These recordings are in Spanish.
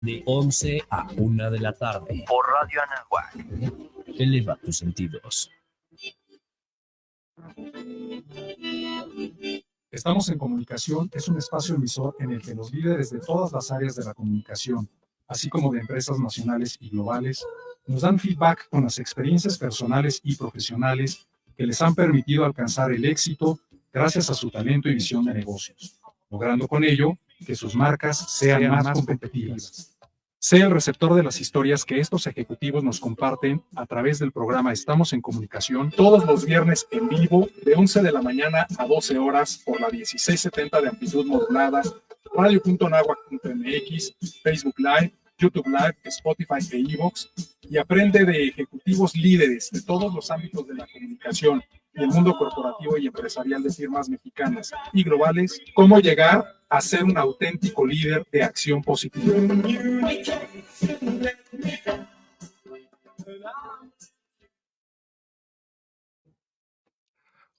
de 11 a 1 de la tarde por Radio Anahuac. Eleva tus sentidos. Estamos en Comunicación es un espacio emisor en el que los líderes de todas las áreas de la comunicación, así como de empresas nacionales y globales, nos dan feedback con las experiencias personales y profesionales que les han permitido alcanzar el éxito gracias a su talento y visión de negocios, logrando con ello que sus marcas sean más competitivas. Sé el receptor de las historias que estos ejecutivos nos comparten a través del programa Estamos en Comunicación todos los viernes en vivo de 11 de la mañana a 12 horas por la 1670 de amplitud modulada, radio.nahuac.mx, Facebook Live, YouTube Live, Spotify e iVoox, y aprende de ejecutivos líderes de todos los ámbitos de la comunicación y el mundo corporativo y empresarial de firmas mexicanas y globales, cómo llegar a ser un auténtico líder de acción positiva.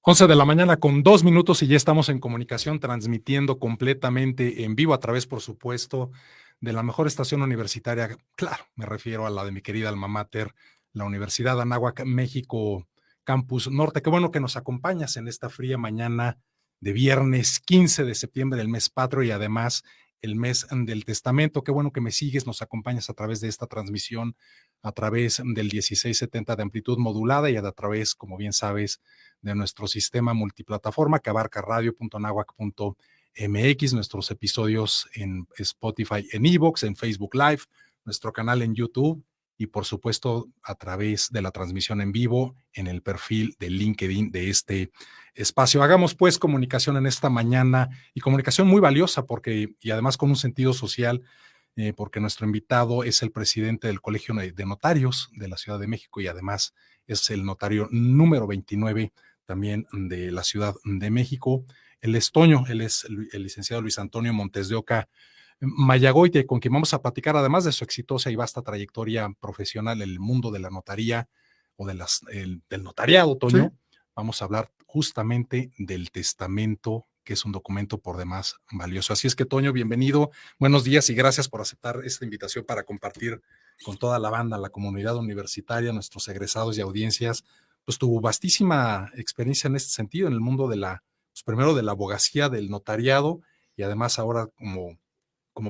11 de la mañana con 2 minutos y ya estamos en comunicación, transmitiendo completamente en vivo a través, por supuesto, de la mejor estación universitaria. Claro, me refiero a la de mi querida alma mater, la Universidad Anáhuac, México, Campus Norte. Qué bueno que nos acompañas en esta fría mañana de viernes 15 de septiembre, el mes patrio y además el mes del testamento. Qué bueno que me sigues, nos acompañas a través de esta transmisión, a través del 1670 de amplitud modulada y a través, como bien sabes, de nuestro sistema multiplataforma que abarca radio.nahuac.mx, nuestros episodios en Spotify, en iVoox, en Facebook Live, nuestro canal en YouTube y por supuesto a través de la transmisión en vivo en el perfil de LinkedIn de este espacio. Hagamos pues comunicación en esta mañana y comunicación muy valiosa porque y además con un sentido social, porque nuestro invitado es el presidente del Colegio de Notarios de la Ciudad de México y además es el notario número 29 también de la Ciudad de México. Él es Toño, él es el licenciado Luis Antonio Montes de Oca Mayagoite, con quien vamos a platicar, además de su exitosa y vasta trayectoria profesional en el mundo de la notaría o del notariado, Toño. Sí. Vamos a hablar justamente del testamento, que es un documento por demás valioso. Así es que, Toño, bienvenido, buenos días y gracias por aceptar esta invitación para compartir con toda la banda, la comunidad universitaria, nuestros egresados y audiencias, pues tu vastísima experiencia en este sentido, en el mundo de pues primero de la abogacía, del notariado y además ahora como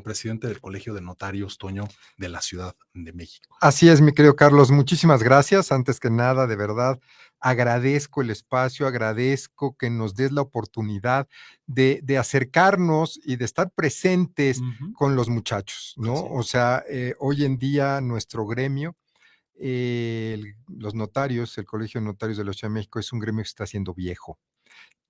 presidente del Colegio de Notarios, Toño, de la Ciudad de México. Así es, mi querido Carlos, muchísimas gracias. Antes que nada, de verdad, agradezco el espacio, agradezco que nos des la oportunidad de acercarnos y de estar presentes con los muchachos, ¿no? O sea, hoy en día nuestro gremio, los notarios, el Colegio de Notarios de la Ciudad de México es un gremio que está siendo viejo.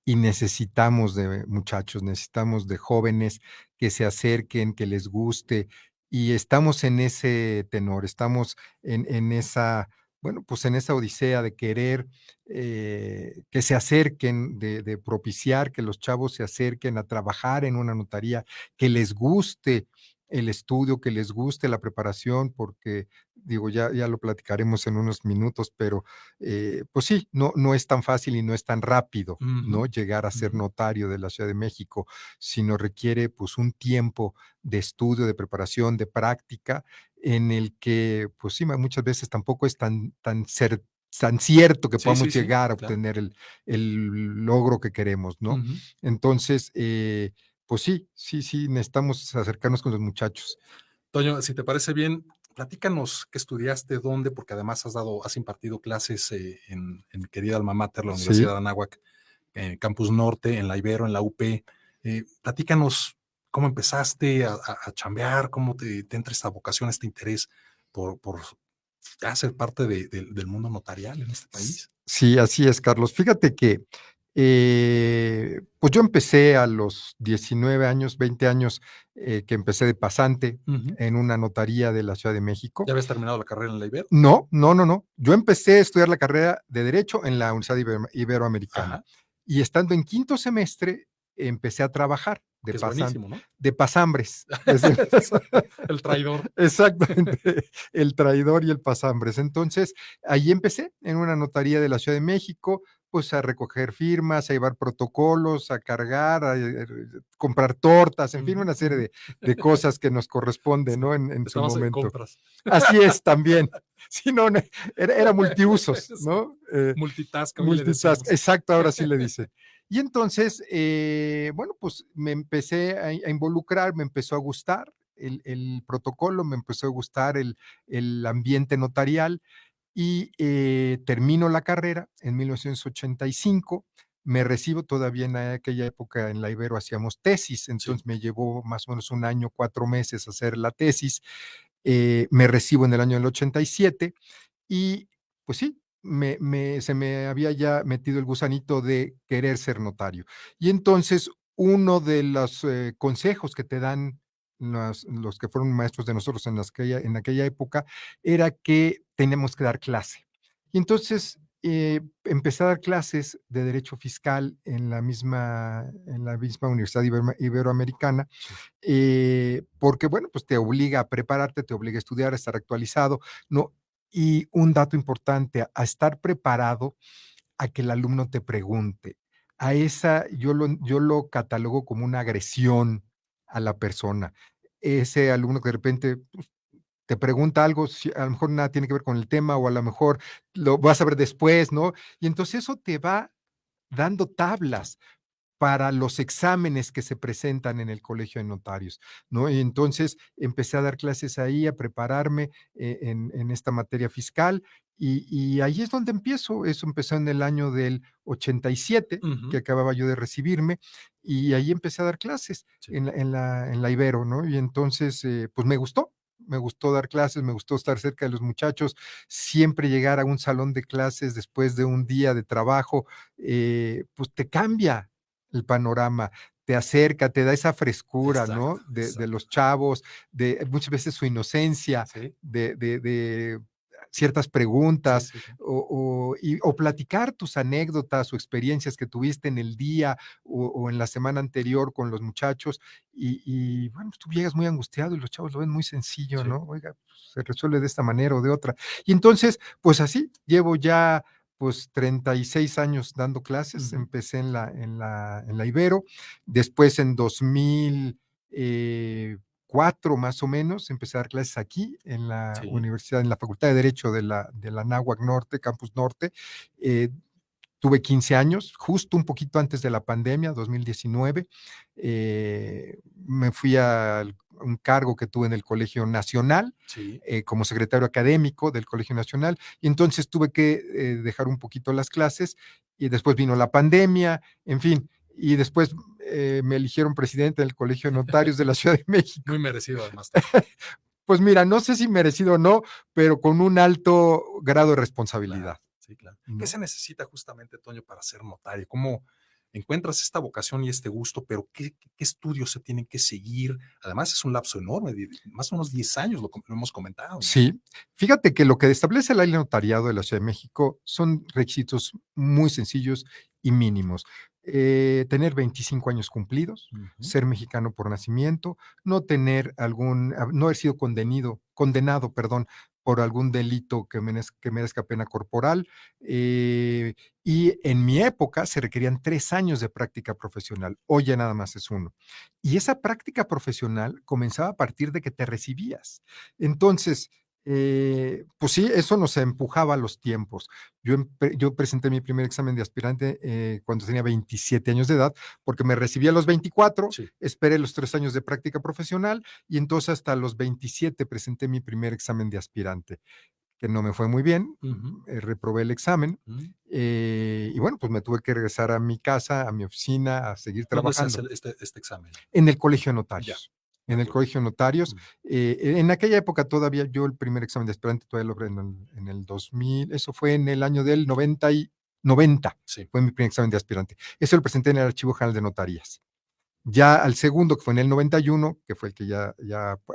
Y necesitamos de muchachos, necesitamos de jóvenes que se acerquen, que les guste, y estamos en ese tenor, estamos en esa, bueno, pues en esa odisea de querer que se acerquen, de propiciar que los chavos se acerquen a trabajar en una notaría, que les guste el estudio, que les guste la preparación, porque digo, ya lo platicaremos en unos minutos, pero pues sí, no es tan fácil y no es tan rápido, ¿no? Llegar a ser notario de la Ciudad de México, sino requiere pues un tiempo de estudio, de preparación, de práctica, en el que pues sí, muchas veces tampoco es tan cierto que podamos llegar a obtener el logro que queremos, ¿no? Entonces, pues sí, necesitamos acercarnos con los muchachos. Toño, si te parece bien, platícanos qué estudiaste, dónde, porque además has impartido clases en mi querida alma mater, la Universidad de Anáhuac, Campus Norte, en la Ibero, en la UP. Platícanos cómo empezaste a chambear, cómo te entra esta vocación, este interés por ser parte del mundo notarial en este país. Sí, así es, Carlos. Fíjate que pues yo empecé a los 19 años, 20 años, que empecé de pasante en una notaría de la Ciudad de México. ¿Ya habías terminado la carrera en la Ibero? No. Yo empecé a estudiar la carrera de Derecho en la Universidad Iberoamericana. Ajá. Y estando en quinto semestre, empecé a trabajar de pasante, ¿no? De pasambres. El traidor. Exactamente, el traidor y el pasambres. Entonces, ahí empecé en una notaría de la Ciudad de México, pues a recoger firmas, a llevar protocolos, a cargar, a comprar tortas, en fin, una serie de cosas que nos corresponden, ¿no? En su Estamos en momento. compras. Así es también. Sí, no, era multiusos, ¿no? Multitask, hoy le Multitask, decimos. exacto, ahora sí le dice. Y entonces, bueno, pues me empecé a involucrar, me empezó a gustar el protocolo, me empezó a gustar el ambiente notarial y termino la carrera en 1985. Me recibo todavía en aquella época en la Ibero hacíamos tesis, entonces Sí. me llevó más o menos 1 año, 4 meses hacer la tesis. Me recibo en el año del 87 y pues sí, se me había ya metido el gusanito de querer ser notario. Y entonces uno de los consejos que te dan los que fueron maestros de nosotros en aquella época era que teníamos que dar clase. Y entonces empecé a dar clases de derecho fiscal en la misma Universidad Iberoamericana, Sí. porque, bueno, pues te obliga a prepararte, te obliga a estudiar, a estar actualizado, ¿no? Y un dato importante, a estar preparado a que el alumno te pregunte. A esa yo lo catalogo como una agresión a la persona. Ese alumno que de repente, pues, te pregunta algo, si a lo mejor nada tiene que ver con el tema, o a lo mejor lo vas a ver después, ¿no? Y entonces eso te va dando tablas para los exámenes que se presentan en el colegio de notarios, ¿no? Y entonces empecé a dar clases ahí, a prepararme en esta materia fiscal, y ahí es donde empiezo. Eso empezó en el año del 87, que Ujú. acababa yo de recibirme, y ahí empecé a dar clases Sí. en la Ibero, ¿no? Y entonces, pues me gustó dar clases, me gustó estar cerca de los muchachos, siempre llegar a un salón de clases después de un día de trabajo, pues te cambia el panorama, te acerca, te da esa frescura, Exacto, ¿no? De exacto. los chavos, de muchas veces su inocencia, Sí, de ciertas sí, preguntas, sí, sí. o platicar tus anécdotas o experiencias que tuviste en el día o en la semana anterior con los muchachos, bueno, pues tú llegas muy angustiado y los chavos lo ven muy sencillo, Sí. ¿no? Oiga, pues, se resuelve de esta manera o de otra. Y entonces, pues así, llevo ya pues 36 años dando clases. Ujú. Empecé en la Ibero, después en 2004 más o menos, empecé a dar clases aquí en la Sí. universidad, en la Facultad de Derecho de la Anáhuac Norte, Campus Norte. eh, Tuve 15 años, justo un poquito antes de la pandemia, 2019. Me fui a un cargo que tuve en el Colegio Nacional, Sí. como secretario académico del Colegio Nacional, y entonces tuve que dejar un poquito las clases, y después vino la pandemia, en fin, y después me eligieron presidente del Colegio de Notarios de la Ciudad de México. Muy merecido además, Toño. Pues mira, no sé si merecido o no, pero con un alto grado de responsabilidad, Claro, sí, claro. ¿Qué ¿no? se necesita justamente, Toño, para ser notario? ¿Cómo encuentras esta vocación y este gusto? Pero ¿qué estudios se tienen que seguir? Además, es un lapso enorme, más o menos 10 años, lo hemos comentado, ¿no? Sí, fíjate que lo que establece la ley de notariado de la Ciudad de México son requisitos muy sencillos y mínimos. Tener 25 años cumplidos, Ujú. ser mexicano por nacimiento, no haber sido condenado, perdón, por algún delito que merezca pena corporal. Y en mi época se requerían 3 años de práctica profesional. Hoy ya nada más es uno. Y esa práctica profesional comenzaba a partir de que te recibías. Entonces, pues sí, eso nos empujaba a los tiempos. Yo presenté mi primer examen de aspirante cuando tenía 27 años de edad, porque me recibí a los 24, Sí. esperé los 3 años de práctica profesional, y entonces hasta los 27 presenté mi primer examen de aspirante, que no me fue muy bien. Ujú. Reprobé el examen, Mm. y bueno, pues me tuve que regresar a mi casa, a mi oficina, a seguir ¿Dónde se hace trabajando. este examen? En el colegio de Ya, notarios. de En el acuerdo. colegio de notarios. Mm. En aquella época todavía yo el primer examen de aspirante todavía lo logré en el 2000, eso fue en el año del 90, Sí. fue mi primer examen de aspirante. Eso lo presenté en el Archivo General de Notarías. Ya al segundo, que fue en el 91, que fue el que ya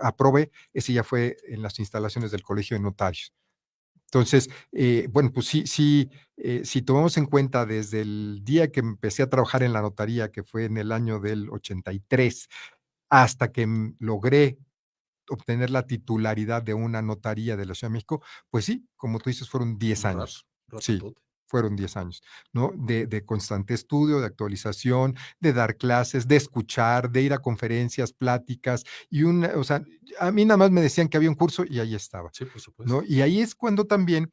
aprobé, ese ya fue en las instalaciones del colegio de notarios. Entonces, bueno, pues sí, si tomamos en cuenta desde el día que empecé a trabajar en la notaría, que fue en el año del 83, hasta que logré obtener la titularidad de una notaría de la Ciudad de México, pues sí, como tú dices, fueron 10 Un rato, años. Sí, ratotote. fueron 10 años, ¿no? De constante estudio, de actualización, de dar clases, de escuchar, de ir a conferencias, pláticas, o sea, a mí nada más me decían que había un curso y ahí estaba, Sí, por supuesto. ¿no? Y ahí es cuando también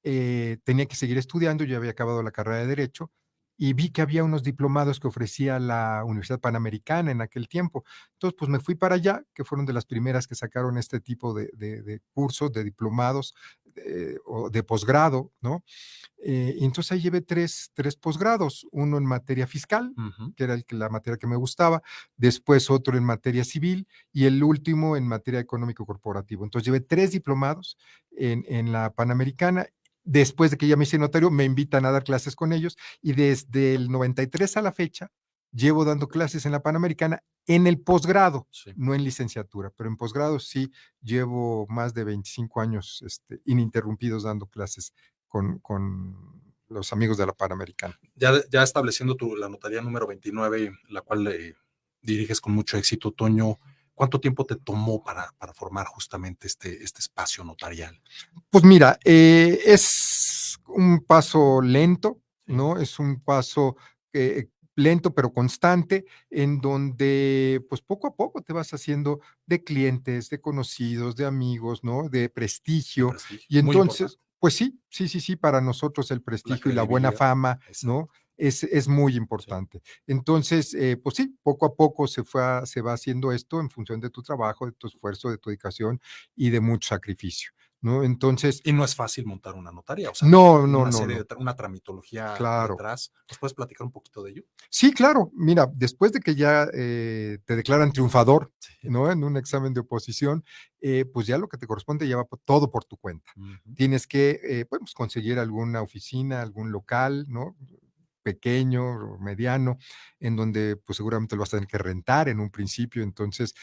tenía que seguir estudiando, yo había acabado la carrera de Derecho y vi que había unos diplomados que ofrecía la Universidad Panamericana en aquel tiempo. Entonces, pues me fui para allá, que fueron de las primeras que sacaron este tipo de cursos, de diplomados o de posgrado, ¿no? Y entonces ahí llevé tres posgrados, uno en materia fiscal, Ujú. que era la materia que me gustaba, después otro en materia civil y el último en materia económico corporativo. Entonces llevé 3 diplomados en la Panamericana. Después de que ya me hice notario, me invitan a dar clases con ellos y desde el 93 a la fecha llevo dando clases en la Panamericana en el posgrado, Sí. no en licenciatura, pero en posgrado sí llevo más de 25 años ininterrumpidos dando clases con los amigos de la Panamericana. Ya estableciendo la notaría número 29, la cual diriges con mucho éxito, Toño, ¿cuánto tiempo te tomó para formar justamente este espacio notarial? Pues mira, es un paso lento, Sí. ¿no? Es un paso lento pero constante, en donde pues poco a poco te vas haciendo de clientes, de conocidos, de amigos, ¿no? De De prestigio. prestigio. Y Muy importante. entonces, pues sí, sí, sí, sí, para nosotros el La prestigio y la buena credibilidad. fama, Exacto. ¿no? Es muy Sí. importante. Entonces, pues sí, poco a poco se va haciendo esto en función de tu trabajo, de tu esfuerzo, de tu dedicación y de mucho sacrificio, ¿no? Entonces, Y no es fácil montar una notaría, o sea, no, tiene no, una no, serie no, una tramitología claro. detrás. ¿Nos puedes platicar un poquito de ello? Sí, claro. Mira, después de que ya te declaran triunfador, Sí. ¿no? En un examen de oposición, pues ya lo que te corresponde ya va todo por tu cuenta. Ujú. Tienes que, pues, conseguir alguna oficina, algún local, ¿no? Pequeño o mediano, en donde pues seguramente lo vas a tener que rentar en un principio, entonces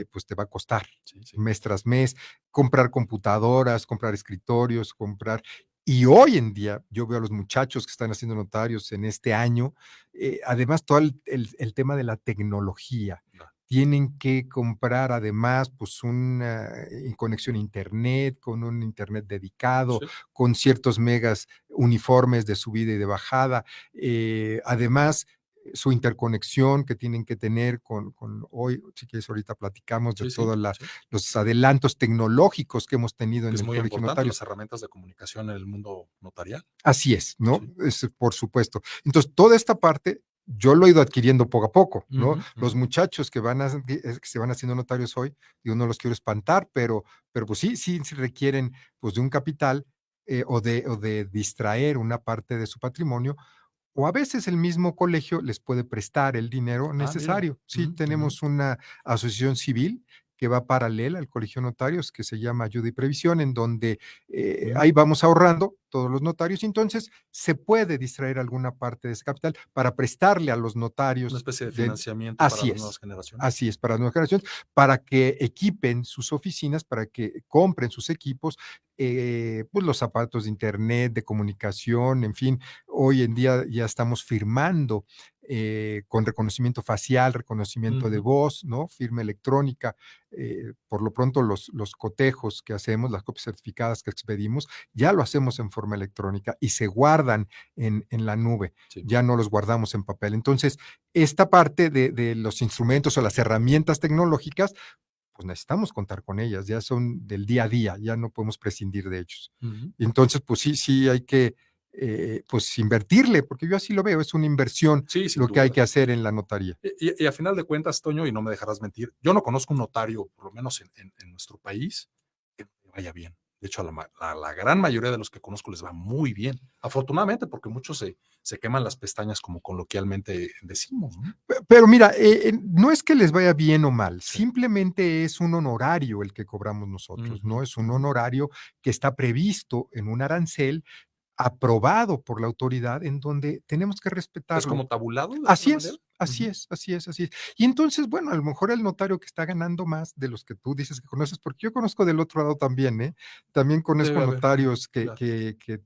pues te va a costar Sí, sí. mes tras mes, comprar computadoras, comprar escritorios, comprar. Y hoy en día yo veo a los muchachos que están haciendo notarios en este año, además todo el tema de la tecnología. Va. Tienen que comprar además pues una conexión a internet, con un internet dedicado, Sí. con ciertos megas uniformes de subida y de bajada. Además, su interconexión que tienen que tener con hoy, si quieres, ahorita platicamos de Sí, sí, todos sí. los adelantos tecnológicos que hemos tenido Que en es el muy Colegio de importante las Notarios. herramientas de comunicación en el mundo notarial. Así es, ¿no? Sí. Por supuesto. Entonces, toda esta parte yo lo he ido adquiriendo poco a poco, ¿no? Ujú, Los ujú. muchachos que se van haciendo notarios hoy, yo no los quiero espantar, pero pues sí requieren pues de un capital o de distraer una parte de su patrimonio o a veces el mismo colegio les puede prestar el dinero Ah, mira. necesario. Sí, Ujú, ujú. tenemos una asociación civil que va paralela al Colegio de Notarios, que se llama Ayuda y Previsión, en donde Mm. ahí vamos ahorrando todos los notarios, y entonces se puede distraer alguna parte de ese capital para prestarle a los Una notarios especie de de. financiamiento para Así las nuevas es. generaciones. Así es, para las nuevas generaciones, para que equipen sus oficinas, para que compren sus equipos, pues los zapatos de internet, de comunicación, en fin, hoy en día ya estamos firmando con reconocimiento facial, reconocimiento de Ujú. voz, ¿no? Firma electrónica. Por lo pronto, los cotejos que hacemos, las copias certificadas que expedimos, ya lo hacemos en forma electrónica y se guardan en la nube. Sí. Ya no los guardamos en papel. Entonces, esta parte de los instrumentos o las herramientas tecnológicas, pues necesitamos contar con ellas, ya son del día a día, ya no podemos prescindir de ellos. Ujú. Y entonces, pues sí hay que, pues invertirle, porque yo así lo veo, es una inversión Sí, sin lo que hay duda, que sin hacer duda. en la notaría. Y a final de cuentas, Toño, y no me dejarás mentir, yo no conozco un notario, por lo menos en nuestro país, que no le vaya bien. De hecho, a la gran mayoría de los que conozco les va muy bien. Afortunadamente, porque muchos se queman las pestañas, como coloquialmente decimos, ¿no? Pero mira, no es que les vaya bien o mal, Sí. simplemente es un honorario el que cobramos nosotros, Ujú, ¿no? Es un ujú. honorario que está previsto en un arancel aprobado por la autoridad en donde tenemos que ¿Es respetarlo. como tabulado de alguna Así manera? es, así Ujú. es, así es, así es. Y entonces, bueno, a lo mejor el notario que está ganando más de los que tú dices que conoces, porque yo conozco del otro lado también, ¿eh? También conozco Debe haber, notarios claro. que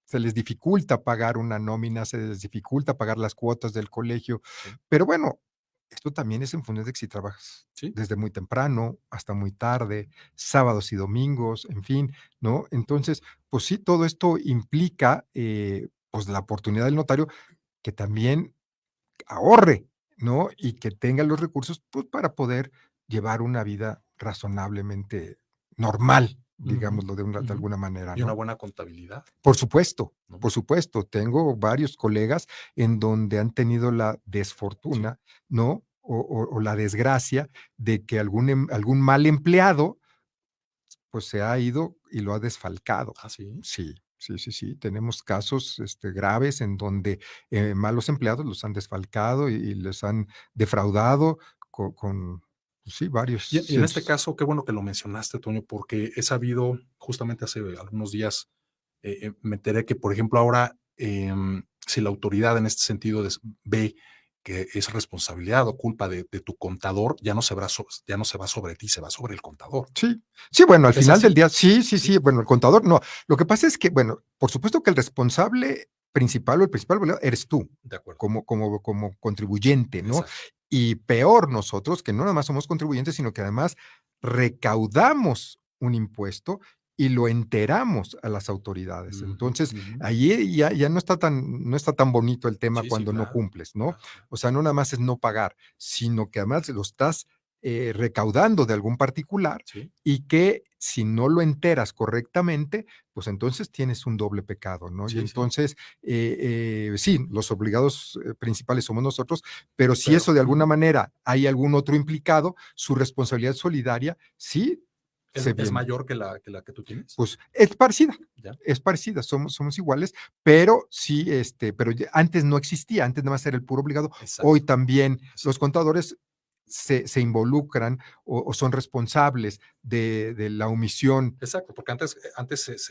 se les dificulta pagar una nómina, se les dificulta pagar las cuotas del colegio, Sí. pero bueno, esto también es en función de que si trabajas Sí. desde muy temprano hasta muy tarde, sábados y domingos, en fin, ¿no? Entonces, pues sí, todo esto implica, pues la oportunidad del notario que también ahorre, ¿no? Y que tenga los recursos, pues, para poder llevar una vida razonablemente normal, Ujú, digámoslo de ujú. alguna manera, Y una ¿no? buena contabilidad, Por supuesto, ¿no? por supuesto. Tengo varios colegas en donde han tenido la Sí. desfortuna, ¿no? O la desgracia de que algún mal empleado, pues, se ha ido y lo ha desfalcado. Ah, sí. Sí, sí, sí, sí. Tenemos casos, graves en donde, malos empleados los han desfalcado y les han defraudado con, pues sí, varios Y en este cientos. caso, qué bueno que lo mencionaste, Toño, porque he sabido, justamente hace algunos días, me enteré que, por ejemplo, ahora, si la autoridad en este sentido ve que es responsabilidad o culpa de tu contador, ya no se va sobre ti, se va sobre el contador. Sí, sí, bueno, al ¿Es final del así? día, sí, sí, Sí, sí, bueno, el contador no. Lo que pasa es que, bueno, por supuesto que el responsable principal o el principal boleado eres tú, de acuerdo. como contribuyente, ¿no? Exacto. Y peor nosotros, que no nada más somos contribuyentes, sino que además recaudamos un impuesto y lo enteramos a las autoridades. Ujú, Entonces, ujú. ahí ya no está tan bonito el tema Sí, sí, cuando no claro, cumples, ¿no? claro, claro. O sea, no nada más es no pagar, sino que además lo estás recaudando de algún particular Sí, y que si no lo enteras correctamente, pues entonces tienes un doble pecado, ¿no? Y sí, sí. entonces, sí, los obligados principales somos nosotros, pero si Pero eso de alguna ujú, manera hay algún otro implicado, su responsabilidad solidaria sí ¿es, se es viene. mayor que la que tú tienes? Pues Ya, es parecida, somos iguales, pero sí, pero antes no existía, antes nada más era el puro obligado. Hoy exacto, también los exacto. contadores se involucran o son responsables de la omisión. Exacto, porque antes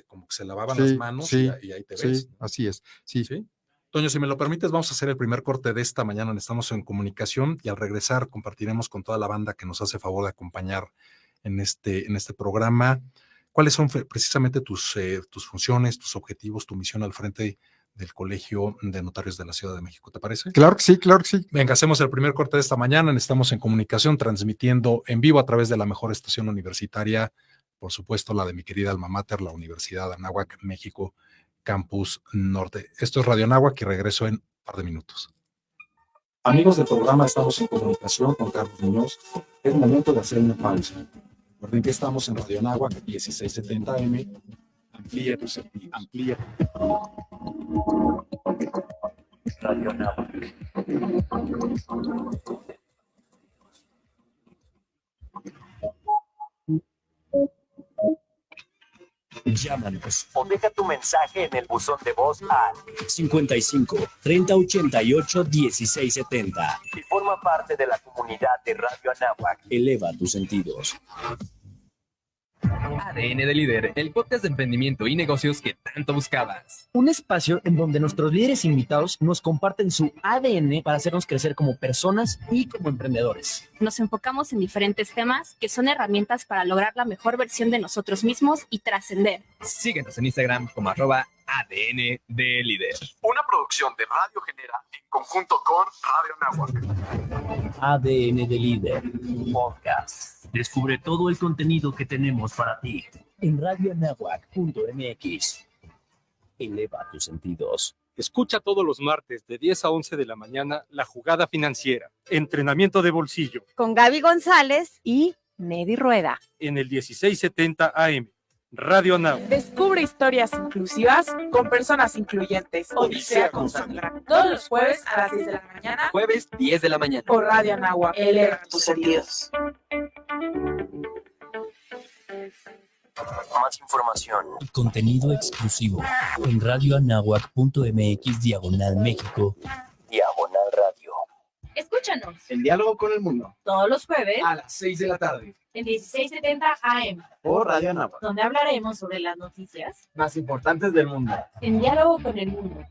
como que se lavaban las Sí, manos sí, y ahí te sí, ves, ¿no? así es, sí. ¿Sí? Toño, si me lo permites, vamos a hacer el primer corte de esta mañana. Estamos en comunicación y al regresar compartiremos con toda la banda que nos hace favor de acompañar en este programa. ¿Cuáles son precisamente tus funciones, tus objetivos, tu misión al frente del Colegio de Notarios de la Ciudad de México? ¿Te parece? Claro que sí, claro que sí. Venga, hacemos el primer corte de esta mañana. Estamos en comunicación, transmitiendo en vivo a través de la mejor estación universitaria, por supuesto, la de mi querida alma mater, la Universidad de Anáhuac, México, Campus Norte. Esto es Radio Anáhuac y regreso en un par de minutos. Amigos del programa, estamos en comunicación con Carlos Muñoz. Es momento de hacer una pausa. Recuerden que estamos en Radio Anáhuac 1670 AM. Amplía tu sentido. Amplía. Radio Anáhuac. Llámanos o deja tu mensaje en el buzón de voz al 55 30 88 16 70 y forma parte de la comunidad de Radio Anáhuac. Eleva tus sentidos. ADN de Líder, el podcast de emprendimiento y negocios que tanto buscabas. Un espacio en donde nuestros líderes invitados nos comparten su ADN para hacernos crecer como personas y como emprendedores. Nos enfocamos en diferentes temas que son herramientas para lograr la mejor versión de nosotros mismos y trascender. Síguenos en Instagram como @ADN de Líder. Una producción de Radio Genera en conjunto con Radio Anáhuac. ADN de Líder. Podcast. Descubre todo el contenido que tenemos para ti en radioanáhuac.mx. Eleva tus sentidos. Escucha todos los martes de 10 a 11 de la mañana La Jugada Financiera, entrenamiento de bolsillo, con Gaby González y Nedy Rueda. en el 1670 AM. Radio Anáhuac. Descubre historias inclusivas con personas incluyentes. Odisea con Sandra. Todos los jueves a las 10 de la mañana. Jueves 10 de la mañana. Por Radio Anáhuac. Eleva tus sentidos. Más información. Y contenido exclusivo en radioanáhuac.mx/México /radio. Escúchanos El diálogo con el mundo. todos los jueves A las 6 de la tarde. en 1670 AM, Por Radio Anáhuac. donde hablaremos sobre las noticias Más importantes del mundo. en diálogo con el mundo.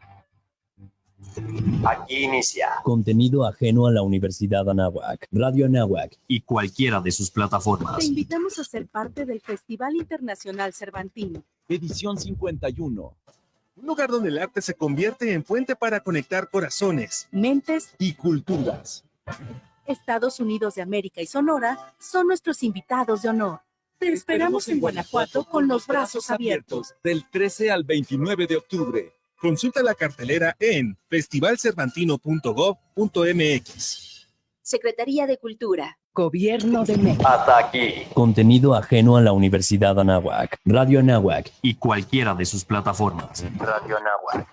Aquí inicia. Contenido ajeno a la Universidad Anáhuac, Radio Anáhuac y cualquiera de sus plataformas. Te invitamos a ser parte del Festival Internacional Cervantino. Edición 51. Un lugar donde el arte se convierte en puente para conectar corazones, Mentes y culturas. Estados Unidos de América y Sonora son nuestros invitados de honor. Te esperamos en Guanajuato con los brazos abiertos. Del 13 al 29 de octubre. Consulta la cartelera en festivalcervantino.gov.mx. Secretaría de Cultura. Gobierno de México. Hasta aquí. Contenido ajeno a la Universidad Anáhuac, Radio Anáhuac y cualquiera de sus plataformas. Radio Anáhuac.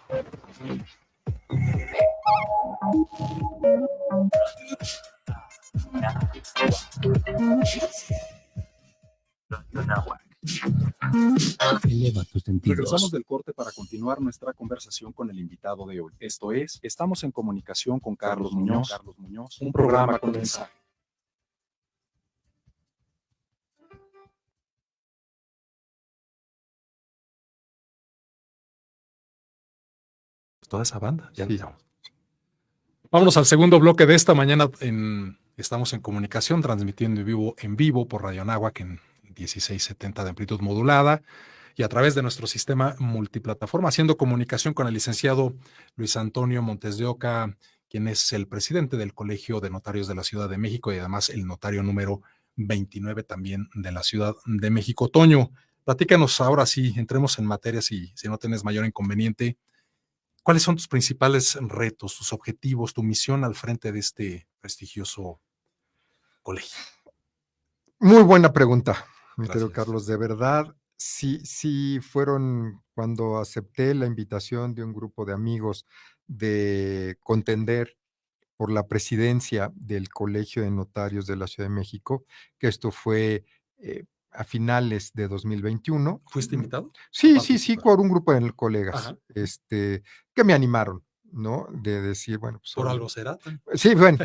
Radio Anáhuac. Eleva tus sentidos. Regresamos del corte para continuar nuestra conversación con el invitado de hoy. Esto es, estamos en comunicación con Carlos Muñoz, un programa con mensaje. Toda esa banda, ya Sí. Vámonos al segundo bloque de esta mañana. Estamos en comunicación, transmitiendo en vivo por Radio Anáhuac en 1670 de amplitud modulada y a través de nuestro sistema multiplataforma, haciendo comunicación con el licenciado Luis Antonio Montes de Oca, quien es el presidente del Colegio de Notarios de la Ciudad de México y además el notario número 29 también de la Ciudad de México. Toño, platícanos ahora sí, entremos en materia si no tienes mayor inconveniente. ¿Cuáles son tus principales retos, tus objetivos, tu misión al frente de este prestigioso colegio? Muy buena pregunta, mi Gracias. querido Carlos. De verdad, sí fueron cuando acepté la invitación de un grupo de amigos de contender por la presidencia del Colegio de Notarios de la Ciudad de México, que esto fue a finales de 2021. ¿Fuiste invitado? Sí, Participar. por un grupo de colegas, Ajá. que me animaron, ¿no? De decir, bueno, pues ¿Por ahora- algo será? Sí, bueno.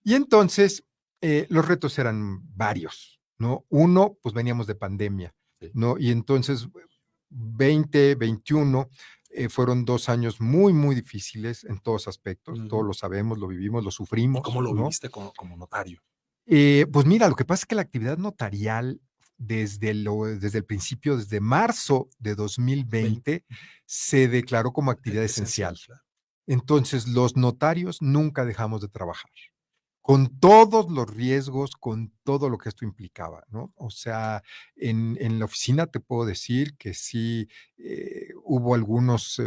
Y entonces, los retos eran varios, ¿no? Uno, pues veníamos de pandemia, Sí. ¿no? Y entonces, 2021 fueron 2 años muy, muy difíciles en todos aspectos. Ujú. Todos lo sabemos, lo vivimos, lo ¿Y sufrimos. cómo lo ¿no? viviste como notario? Pues mira, lo que pasa es que la actividad notarial desde el principio, desde marzo de 2020, se declaró como actividad esencial. Claro. Entonces, los notarios nunca dejamos de trabajar, con todos los riesgos, con todo lo que esto implicaba, ¿no? O sea, en la oficina te puedo decir que sí hubo algunos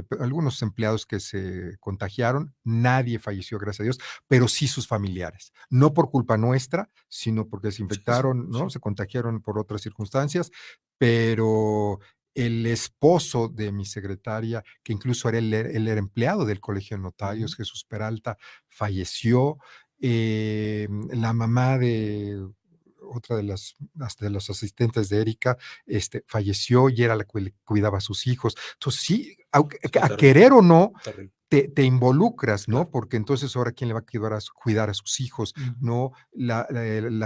empleados que se contagiaron, nadie falleció, gracias a Dios, pero sí sus familiares, no por culpa nuestra, sino porque se infectaron, ¿no? Sí. Se contagiaron por otras circunstancias, pero el esposo de mi secretaria, que incluso él era empleado del Colegio de Notarios, Jesús Peralta, falleció. La mamá de otra de las asistentes de Erika, falleció y era la que le cuidaba a sus hijos. Entonces, sí, a querer o no, Terrible. te involucras, ¿no? Claro. Porque entonces ahora quién le va a cuidar a sus hijos, ¿no? El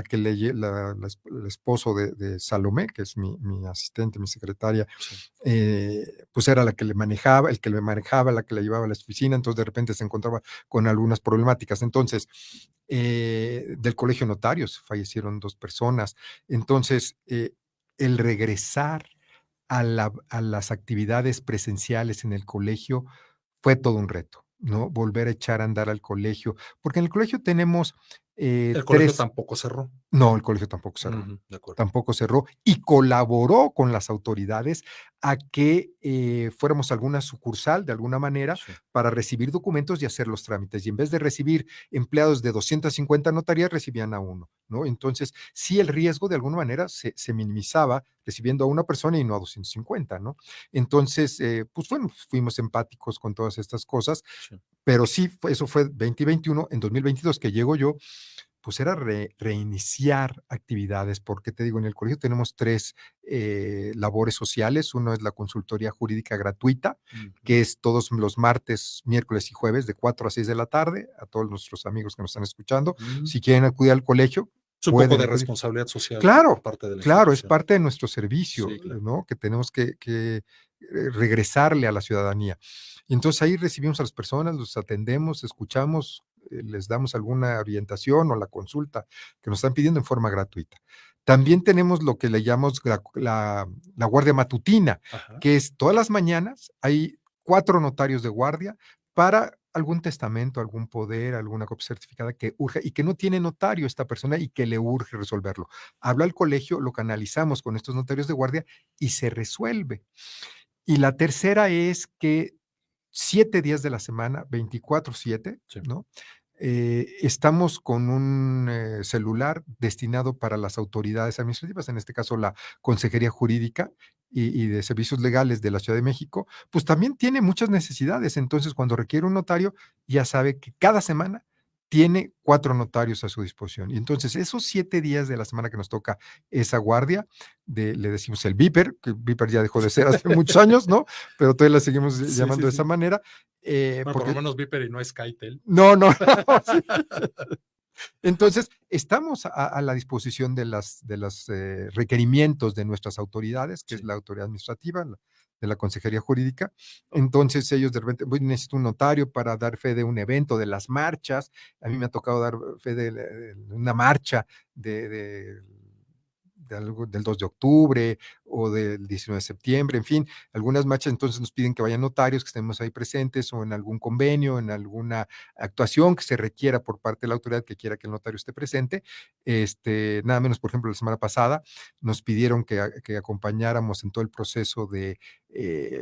esposo de Salomé, que es mi asistente, mi secretaria, pues era la que le manejaba, la que le llevaba a la oficina, entonces de repente se encontraba con algunas problemáticas. Entonces, del Colegio de Notarios fallecieron 2 personas. Entonces, el regresar a las actividades presenciales en el colegio fue todo un reto, ¿no? Volver a echar a andar al colegio, porque en el colegio tenemos El colegio tampoco cerró. No, el colegio tampoco cerró. De acuerdo. Tampoco cerró y colaboró con las autoridades a que fuéramos alguna sucursal de alguna manera para recibir documentos y hacer los trámites. Y en vez de recibir empleados de 250 notarías, recibían a uno, ¿no? Entonces, sí, el riesgo de alguna manera se minimizaba recibiendo a una persona y no a 250, ¿no? Entonces, pues bueno, fuimos empáticos con todas estas cosas, pero sí, eso fue 2021. En 2022, que llego yo, pues era reiniciar actividades, porque te digo, en el colegio tenemos 3 labores sociales. Uno es la consultoría jurídica gratuita, que es todos los martes, miércoles y jueves de 4 a 6 de la tarde, a todos nuestros amigos que nos están escuchando. Si quieren acudir al colegio, Es un poco de pueden acudir. responsabilidad social. Claro, por parte de la claro, es institución. parte de nuestro servicio, Sí, claro. ¿no? Que tenemos que regresarle a la ciudadanía. Y entonces ahí recibimos a las personas, los atendemos, escuchamos, les damos alguna orientación o la consulta que nos están pidiendo en forma gratuita. También tenemos lo que le llamamos la guardia matutina, que es todas las mañanas hay 4 notarios de guardia para algún testamento, algún poder, alguna copia certificada que urge y que no tiene notario esta persona y que le urge resolverlo. Habla al colegio, lo canalizamos con estos notarios de guardia y se resuelve. Y la tercera es que 7 días de la semana, 24/7, ¿no? Estamos con un celular destinado para las autoridades administrativas, en este caso la Consejería Jurídica y de Servicios Legales de la Ciudad de México, pues también tiene muchas necesidades. Entonces, cuando requiere un notario, ya sabe que cada semana tiene 4 notarios a su disposición. Y entonces, esos 7 días de la semana que nos toca esa guardia, le decimos el Viper, que Viper ya dejó de ser hace muchos años, ¿no? Pero todavía la seguimos llamando de esa manera. Bueno, Porque por lo menos Viper y no SkyTel. no. Sí. Entonces, estamos a la disposición de los requerimientos de nuestras autoridades, que es la autoridad administrativa, de la Consejería Jurídica. Entonces, ellos de repente, necesito un notario para dar fe de un evento, de las marchas. A mí me ha tocado dar fe de una marcha de algo del 2 de octubre o del 19 de septiembre, en fin, algunas marchas. Entonces nos piden que vayan notarios, que estemos ahí presentes o en algún convenio, en alguna actuación que se requiera por parte de la autoridad que quiera que el notario esté presente. Nada menos, por ejemplo, la semana pasada nos pidieron que acompañáramos en todo el proceso de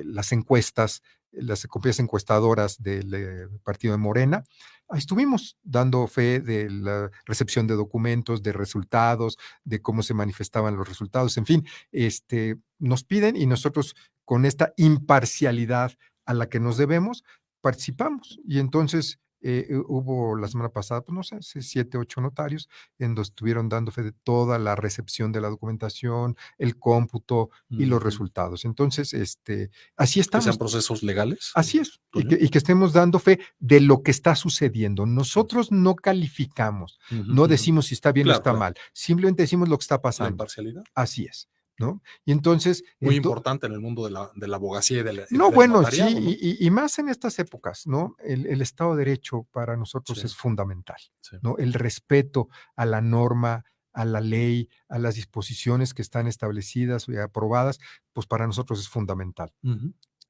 las encuestas, las compañías encuestadoras del partido de Morena. Ahí estuvimos dando fe de la recepción de documentos, de resultados, de cómo se manifestaban los resultados, en fin, nos piden y nosotros con esta imparcialidad a la que nos debemos, participamos. Y entonces hubo la semana pasada, pues no sé, 7, 8 notarios en donde estuvieron dando fe de toda la recepción de la documentación, el cómputo y los resultados. Entonces, así ¿Que estamos. sean procesos legales? Así es, y que estemos dando fe de lo que está sucediendo. Nosotros no calificamos, no decimos si está bien o está mal, simplemente decimos lo que está pasando. La imparcialidad. Así es, ¿no? Y entonces... Muy importante en el mundo de la abogacía y del notariado, ¿no? Y más en estas épocas, ¿no? El Estado de Derecho para nosotros es fundamental, ¿no? El respeto a la norma, a la ley, a las disposiciones que están establecidas y aprobadas, pues para nosotros es fundamental.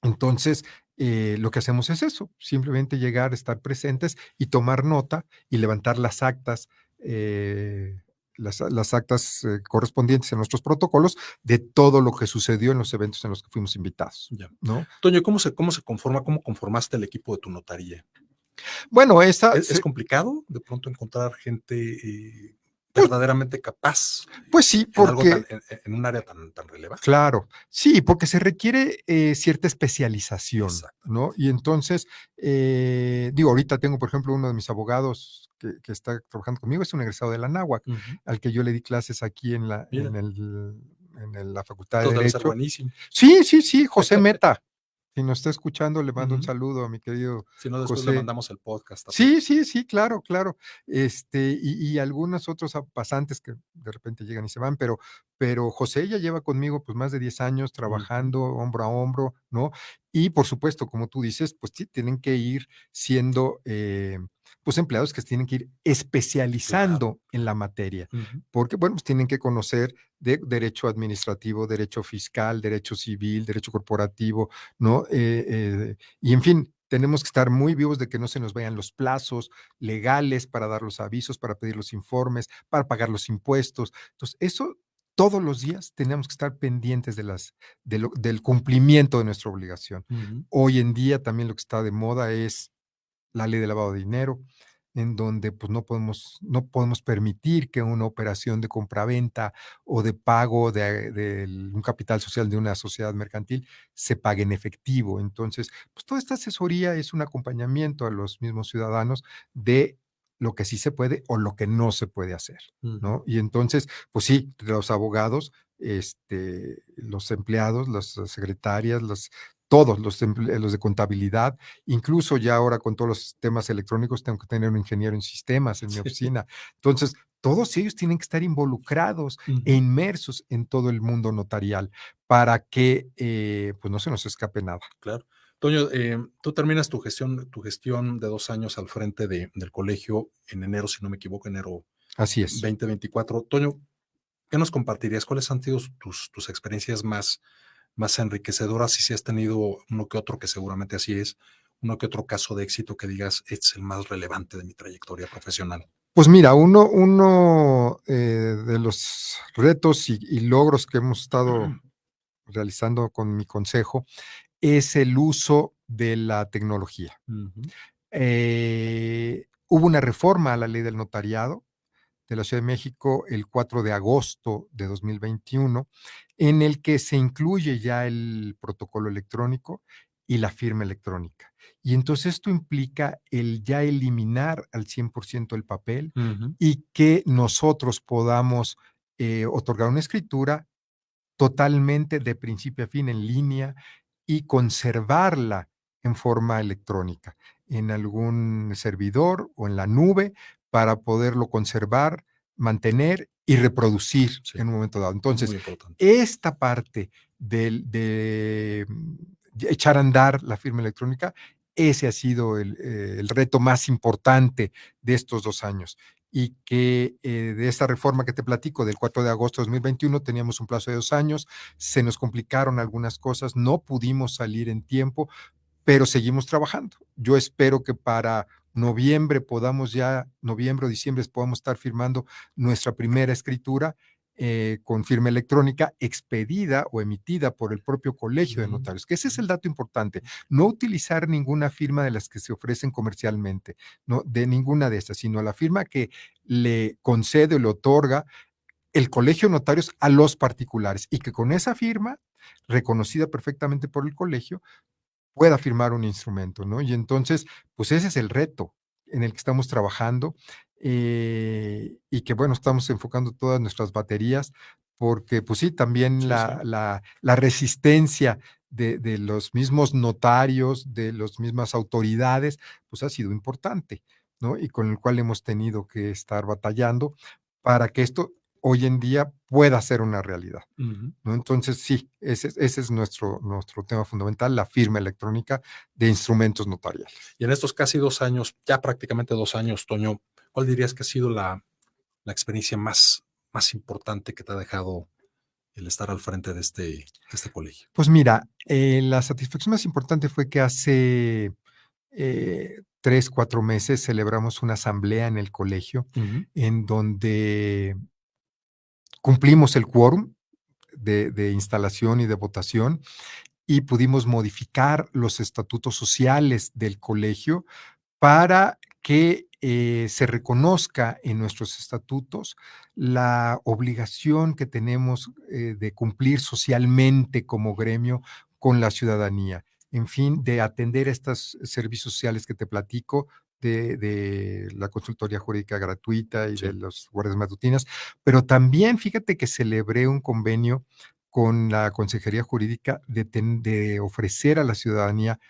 Entonces, lo que hacemos es eso, simplemente llegar, estar presentes y tomar nota y levantar las actas, las actas correspondientes a nuestros protocolos de todo lo que sucedió en los eventos en los que fuimos invitados. Ya. ¿No? Toño, ¿cómo conformaste el equipo de tu notaría? Bueno, ¿Es complicado de pronto encontrar gente verdaderamente capaz? Pues sí, porque... En un área tan relevante. Claro, sí, porque se requiere cierta especialización, ¿no? Y entonces, ahorita tengo, por ejemplo, uno de mis abogados que está trabajando conmigo, es un egresado de la Anáhuac, al que yo le di clases aquí en la Facultad de Derecho. Buenísimo. Sí, José Meta. Si nos está escuchando, le mando un saludo a mi querido Si no, después José. le mandamos el podcast. Sí, claro. Y algunos otros pasantes que de repente llegan y se van, pero José ya lleva conmigo pues más de 10 años trabajando hombro a hombro, ¿no? Y por supuesto, como tú dices, pues sí, tienen que ir siendo pues empleados que se tienen que ir especializando en la materia, porque bueno, pues tienen que conocer de derecho administrativo, derecho fiscal, derecho civil, derecho corporativo, ¿no? Y en fin, tenemos que estar muy vivos de que no se nos vayan los plazos legales para dar los avisos, para pedir los informes, para pagar los impuestos. Entonces, eso todos los días tenemos que estar pendientes del cumplimiento de nuestra obligación. Hoy en día también lo que está de moda es la ley de lavado de dinero, en donde pues no podemos permitir que una operación de compraventa o de pago de un capital social de una sociedad mercantil se pague en efectivo. Entonces, pues toda esta asesoría es un acompañamiento a los mismos ciudadanos de lo que sí se puede o lo que no se puede hacer, ¿no? Y entonces, pues sí, los abogados, los empleados, las secretarias, todos los de contabilidad, incluso ya ahora con todos los temas electrónicos tengo que tener un ingeniero en sistemas en mi oficina. Entonces, todos ellos tienen que estar involucrados e inmersos en todo el mundo notarial para que pues no se nos escape nada. Claro. Toño, tú terminas tu gestión de 2 años al frente del colegio en enero, si no me equivoco, enero Así es. 2024. Toño, ¿qué nos compartirías? ¿Cuáles han sido tus experiencias más enriquecedoras? Y si has tenido uno que otro, que seguramente así es, uno que otro caso de éxito que digas, este es el más relevante de mi trayectoria profesional? Pues mira, uno de los retos y logros que hemos estado realizando con mi consejo es el uso de la tecnología. Hubo una reforma a la ley del notariado de la Ciudad de México el 4 de agosto de 2021, en el que se incluye ya el protocolo electrónico y la firma electrónica. Y entonces esto implica el ya eliminar al 100% el papel y que nosotros podamos otorgar una escritura totalmente de principio a fin en línea y conservarla en forma electrónica, en algún servidor o en la nube para poderlo conservar, mantener y reproducir en un momento dado. Entonces, esta parte de echar a andar la firma electrónica, ese ha sido el reto más importante de estos 2 años. Y que de esta reforma que te platico del 4 de agosto de 2021 teníamos un plazo de 2 años, se nos complicaron algunas cosas, no pudimos salir en tiempo, pero seguimos trabajando. Yo espero que para noviembre o diciembre podamos estar firmando nuestra primera escritura con firma electrónica expedida o emitida por el propio Colegio de Notarios, que ese es el dato importante, no utilizar ninguna firma de las que se ofrecen comercialmente, no de ninguna de estas, sino la firma que le concede o le otorga el Colegio de Notarios a los particulares y que con esa firma, reconocida perfectamente por el colegio, pueda firmar un instrumento, ¿no? Y entonces, pues ese es el reto en el que estamos trabajando y que, bueno, estamos enfocando todas nuestras baterías porque, pues sí, también la resistencia de los mismos notarios, de las mismas autoridades, pues ha sido importante, ¿no? Y con el cual hemos tenido que estar batallando para que esto hoy en día pueda ser una realidad, ¿no? Entonces, sí, ese es nuestro tema fundamental, la firma electrónica de instrumentos notariales. Y en estos casi 2 años, ya prácticamente 2 años, Toño, ¿cuál dirías que ha sido la experiencia más importante que te ha dejado el estar al frente de este colegio? Pues mira, la satisfacción más importante fue que hace 3, 4 meses celebramos una asamblea en el colegio en donde cumplimos el quórum de instalación y de votación y pudimos modificar los estatutos sociales del colegio para que se reconozca en nuestros estatutos la obligación que tenemos de cumplir socialmente como gremio con la ciudadanía. En fin, de atender estos servicios sociales que te platico, de la consultoría jurídica gratuita y de las guardias matutinas, pero también fíjate que celebré un convenio con la Consejería Jurídica de ofrecer a la ciudadanía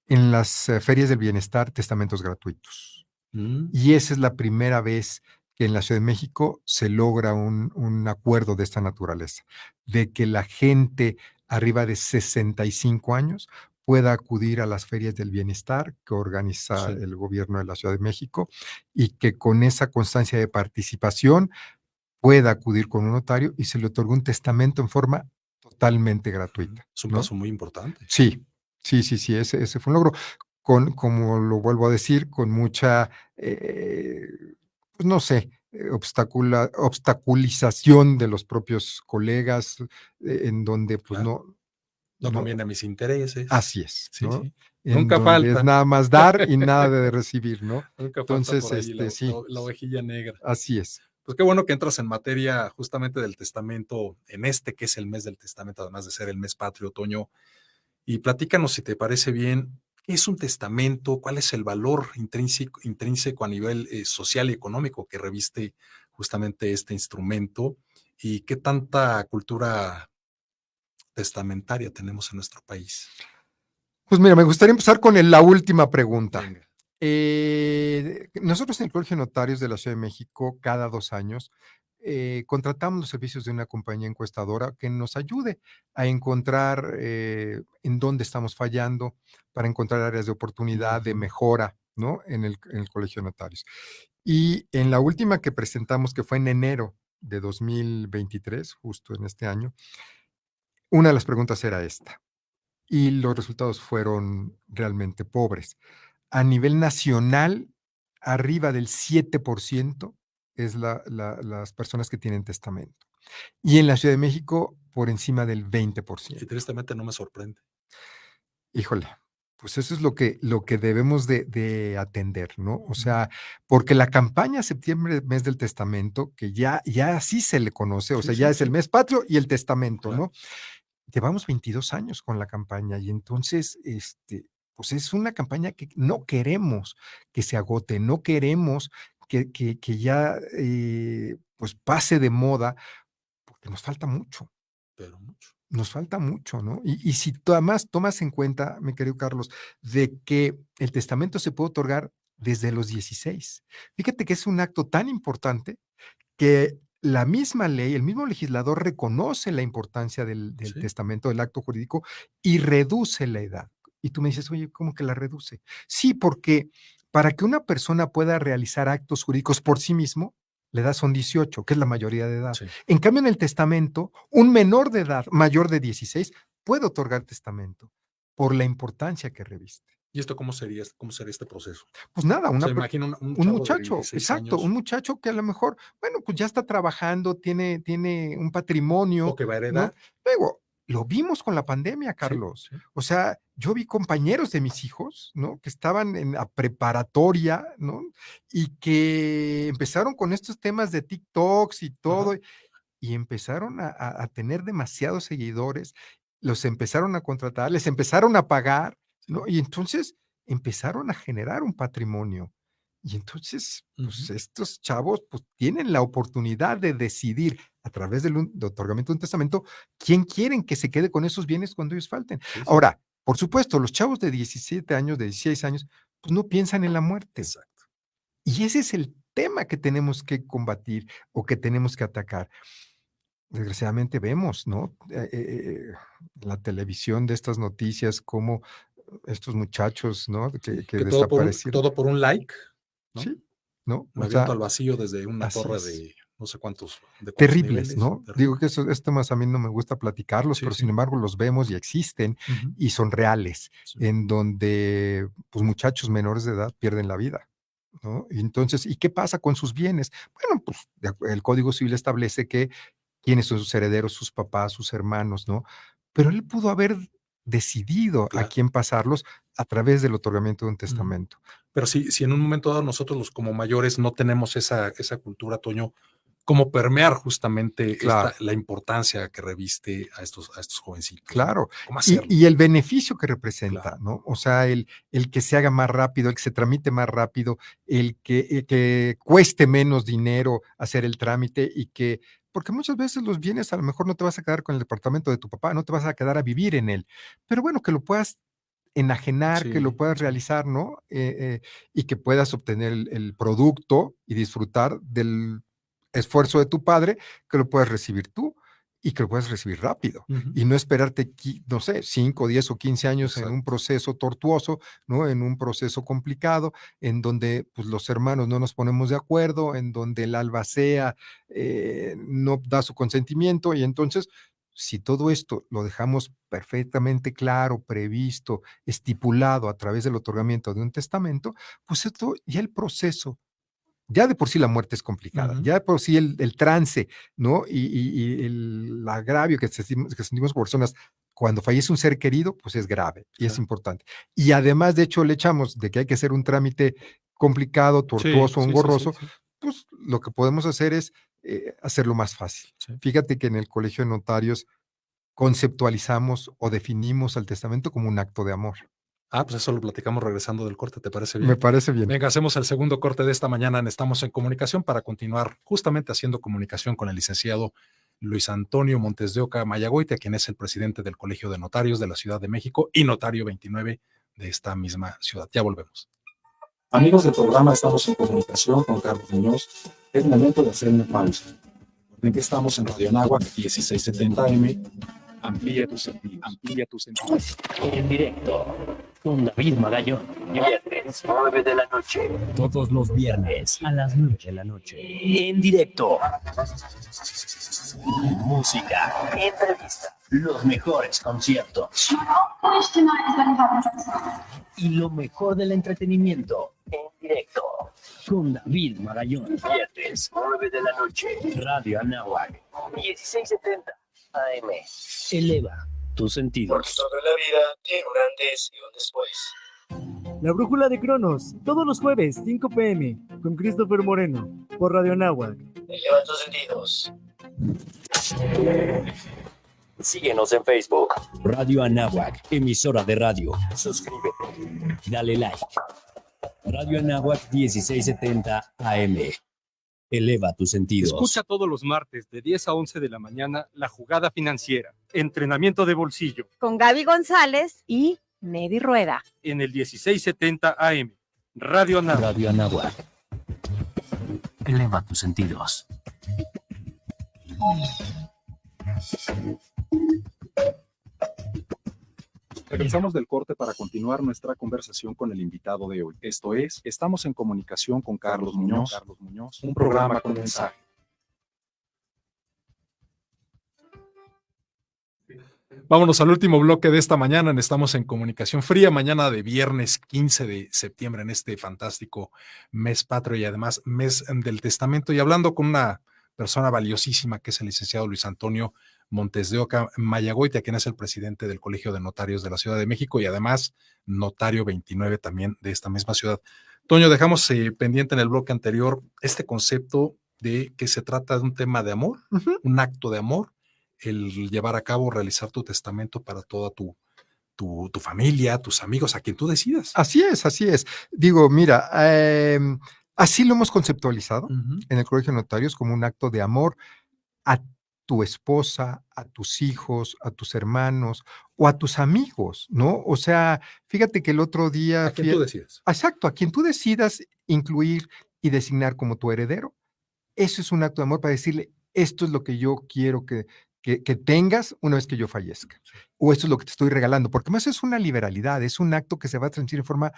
en las ferias del bienestar testamentos gratuitos. Y esa es la primera vez que en la Ciudad de México se logra un acuerdo de esta naturaleza, de que la gente arriba de 65 años pueda acudir a las ferias del bienestar que organiza el gobierno de la Ciudad de México y que con esa constancia de participación pueda acudir con un notario y se le otorga un testamento en forma totalmente gratuita. Es un paso muy importante. Sí, ese fue un logro. Como lo vuelvo a decir, con mucha, pues no sé, obstaculización de los propios colegas, en donde pues no conviene a mis intereses. Así es, ¿no? Sí. En Nunca donde falta. es nada más dar y nada de recibir, ¿no? Nunca Entonces, falta por ahí sí. la ovejilla negra. Así es. Pues qué bueno que entras en materia justamente del testamento, en que es el mes del testamento, además de ser el mes patrio, Toño. Y platícanos, si te parece bien, ¿qué es un testamento? ¿Cuál es el valor intrínseco a nivel social y económico que reviste justamente este instrumento? ¿Y qué tanta cultura testamentaria tenemos en nuestro país? Pues mira, me gustaría empezar con la última pregunta. Nosotros en el Colegio de Notarios de la Ciudad de México, cada 2 años, contratamos los servicios de una compañía encuestadora que nos ayude a encontrar en dónde estamos fallando, para encontrar áreas de oportunidad, de mejora, ¿no? En el Colegio de Notarios. Y en la última que presentamos, que fue en enero de 2023, justo en este año, una de las preguntas era esta. y los resultados fueron realmente pobres. A nivel nacional, arriba del 7% es las personas que tienen testamento. Y en la Ciudad de México, por encima del 20%. Y tristemente no me sorprende. Híjole, pues eso es lo que debemos de atender, ¿no? O sea, porque la campaña septiembre, mes del testamento, que ya así se le conoce, o sea, ya es el mes patrio y el testamento, ¿no? Llevamos 22 años con la campaña y entonces, pues es una campaña que no queremos que se agote, no queremos que ya, pues pase de moda, porque nos falta mucho. Pero mucho. Nos falta mucho, ¿no? Y si tú además tomas en cuenta, mi querido Carlos, de que el testamento se puede otorgar desde los 16. Fíjate que es un acto tan importante que la misma ley, el mismo legislador reconoce la importancia del testamento, del acto jurídico, y reduce la edad. Y tú me dices, oye, ¿cómo que la reduce? Sí, porque para que una persona pueda realizar actos jurídicos por sí mismo, la edad son 18, que es la mayoría de edad. En cambio, en el testamento, un menor de edad, mayor de 16, puede otorgar testamento por la importancia que reviste. ¿Y esto cómo sería este proceso? Pues nada, imagina un muchacho, exacto, un muchacho que a lo mejor, bueno, pues ya está trabajando, tiene un patrimonio. O que va a heredar. ¿No? Luego, lo vimos con la pandemia, Carlos. Sí. O sea, yo vi compañeros de mis hijos, ¿no? Que estaban en la preparatoria, ¿no? Y que empezaron con estos temas de TikToks y todo, y empezaron a tener demasiados seguidores, los empezaron a contratar, les empezaron a pagar, ¿no? Y entonces empezaron a generar un patrimonio. Y entonces, pues estos chavos pues tienen la oportunidad de decidir a través del otorgamiento de un testamento quién quieren que se quede con esos bienes cuando ellos falten. Sí. Ahora, por supuesto, los chavos de 17 años, de 16 años, pues no piensan en la muerte. Exacto. Y ese es el tema que tenemos que combatir o que tenemos que atacar. Desgraciadamente vemos, ¿no? La televisión de estas noticias, como estos muchachos, ¿no? Que desaparecieron. Todo por un like, ¿no? Sí, ¿no? Me aviento al vacío desde una torre de no sé cuántos. Terribles, niveles, ¿no? Terrible. Digo que estos temas a mí no me gusta platicarlos, pero sin embargo los vemos y existen y son reales, en donde pues muchachos menores de edad pierden la vida, ¿no? Y entonces, ¿y qué pasa con sus bienes? Bueno, pues el Código Civil establece que quiénes son sus herederos, sus papás, sus hermanos, ¿no? Pero él pudo haber decidido a quién pasarlos a través del otorgamiento de un testamento. Pero si en un momento dado nosotros como mayores no tenemos esa cultura, Toño, ¿cómo permear justamente la importancia que reviste a estos jovencitos? Claro, ¿Cómo hacerlo? y el beneficio que representa, ¿no? O sea, el que se haga más rápido, el que se tramite más rápido, el que cueste menos dinero hacer el trámite y que, porque muchas veces los bienes a lo mejor no te vas a quedar con el departamento de tu papá, no te vas a quedar a vivir en él, pero bueno, que lo puedas enajenar, que lo puedas realizar, ¿no? Y que puedas obtener el producto y disfrutar del esfuerzo de tu padre, que lo puedas recibir tú y que lo puedas recibir rápido y no esperarte, no sé, 5, 10 o 15 años en un proceso tortuoso, ¿no? En un proceso complicado, en donde pues los hermanos no nos ponemos de acuerdo, en donde el albacea no da su consentimiento y entonces si todo esto lo dejamos perfectamente claro, previsto, estipulado a través del otorgamiento de un testamento, pues esto ya el proceso, ya de por sí la muerte es complicada, ya de por sí el trance, ¿no? Y el agravio que sentimos por personas cuando fallece un ser querido, pues es grave y es importante. Y además, de hecho, le echamos de que hay que hacer un trámite complicado, tortuoso, engorroso, pues lo que podemos hacer es hacerlo más fácil. Fíjate que en el Colegio de Notarios conceptualizamos o definimos al testamento como un acto de amor. Pues eso lo platicamos regresando del corte, ¿te parece bien? Me parece bien. Venga, hacemos el segundo corte de esta mañana. Estamos en comunicación para continuar justamente haciendo comunicación con el licenciado Luis Antonio Montes de Oca Mayagoite, quien es el presidente del Colegio de Notarios de la Ciudad de México y notario 29 de esta misma ciudad. Ya volvemos. Amigos del programa, estamos en comunicación con Carlos Muñoz. Es momento de hacer una pausa. Recuerden que estamos en Radio Anáhuac 1670M. Amplía tus sentidos. En directo con David Magaño. Viernes, 9 de la noche. Todos los viernes a las 9 de la noche. En directo. noticias, música, entrevistas, los mejores conciertos y lo mejor del entretenimiento en directo con David Magallón. Viernes, 9 de la noche, Radio Anáhuac, 1670 AM. Eleva tus sentidos. Porque todo en la vida tiene un antes y un después. La Brújula de Cronos, todos los jueves, 5 p.m., con Christopher Moreno, por Radio Anáhuac. Eleva tus sentidos. Síguenos en Facebook, Radio Anáhuac, emisora de radio. Suscríbete, dale like. Radio Anáhuac 1670 AM. Eleva tus sentidos. Escucha todos los martes de 10 a 11 de la mañana La Jugada Financiera, entrenamiento de bolsillo. Con Gaby González y Nedi Rueda. En el 1670 AM. Radio Anáhuac. Radio Anáhuac. Eleva tus sentidos. Regresamos del corte para continuar nuestra conversación con el invitado de hoy. Esto es, estamos en comunicación con Carlos Muñoz, un programa con mensaje. Vámonos al último bloque de esta mañana. Estamos en comunicación fría, mañana de viernes 15 de septiembre, en este fantástico mes patrio y además mes del testamento. Y hablando con una persona valiosísima que es el licenciado Luis Antonio Montes de Oca Mayagoitia, quien es el presidente del Colegio de Notarios de la Ciudad de México y además notario 29 también de esta misma ciudad. Toño, dejamos pendiente en el bloque anterior este concepto de que se trata de un tema de amor, un acto de amor, el llevar a cabo, realizar tu testamento para toda tu familia, tus amigos, a quien tú decidas. Así es, así es. Digo, mira, así lo hemos conceptualizado en el Colegio de Notarios como un acto de amor a tu esposa, a tus hijos, a tus hermanos o a tus amigos, ¿no? O sea, fíjate que el otro día... A quien tú decidas. Exacto, a quien tú decidas incluir y designar como tu heredero. Eso es un acto de amor para decirle, esto es lo que yo quiero que tengas una vez que yo fallezca. O esto es lo que te estoy regalando, porque más es una liberalidad, es un acto que se va a transmitir en forma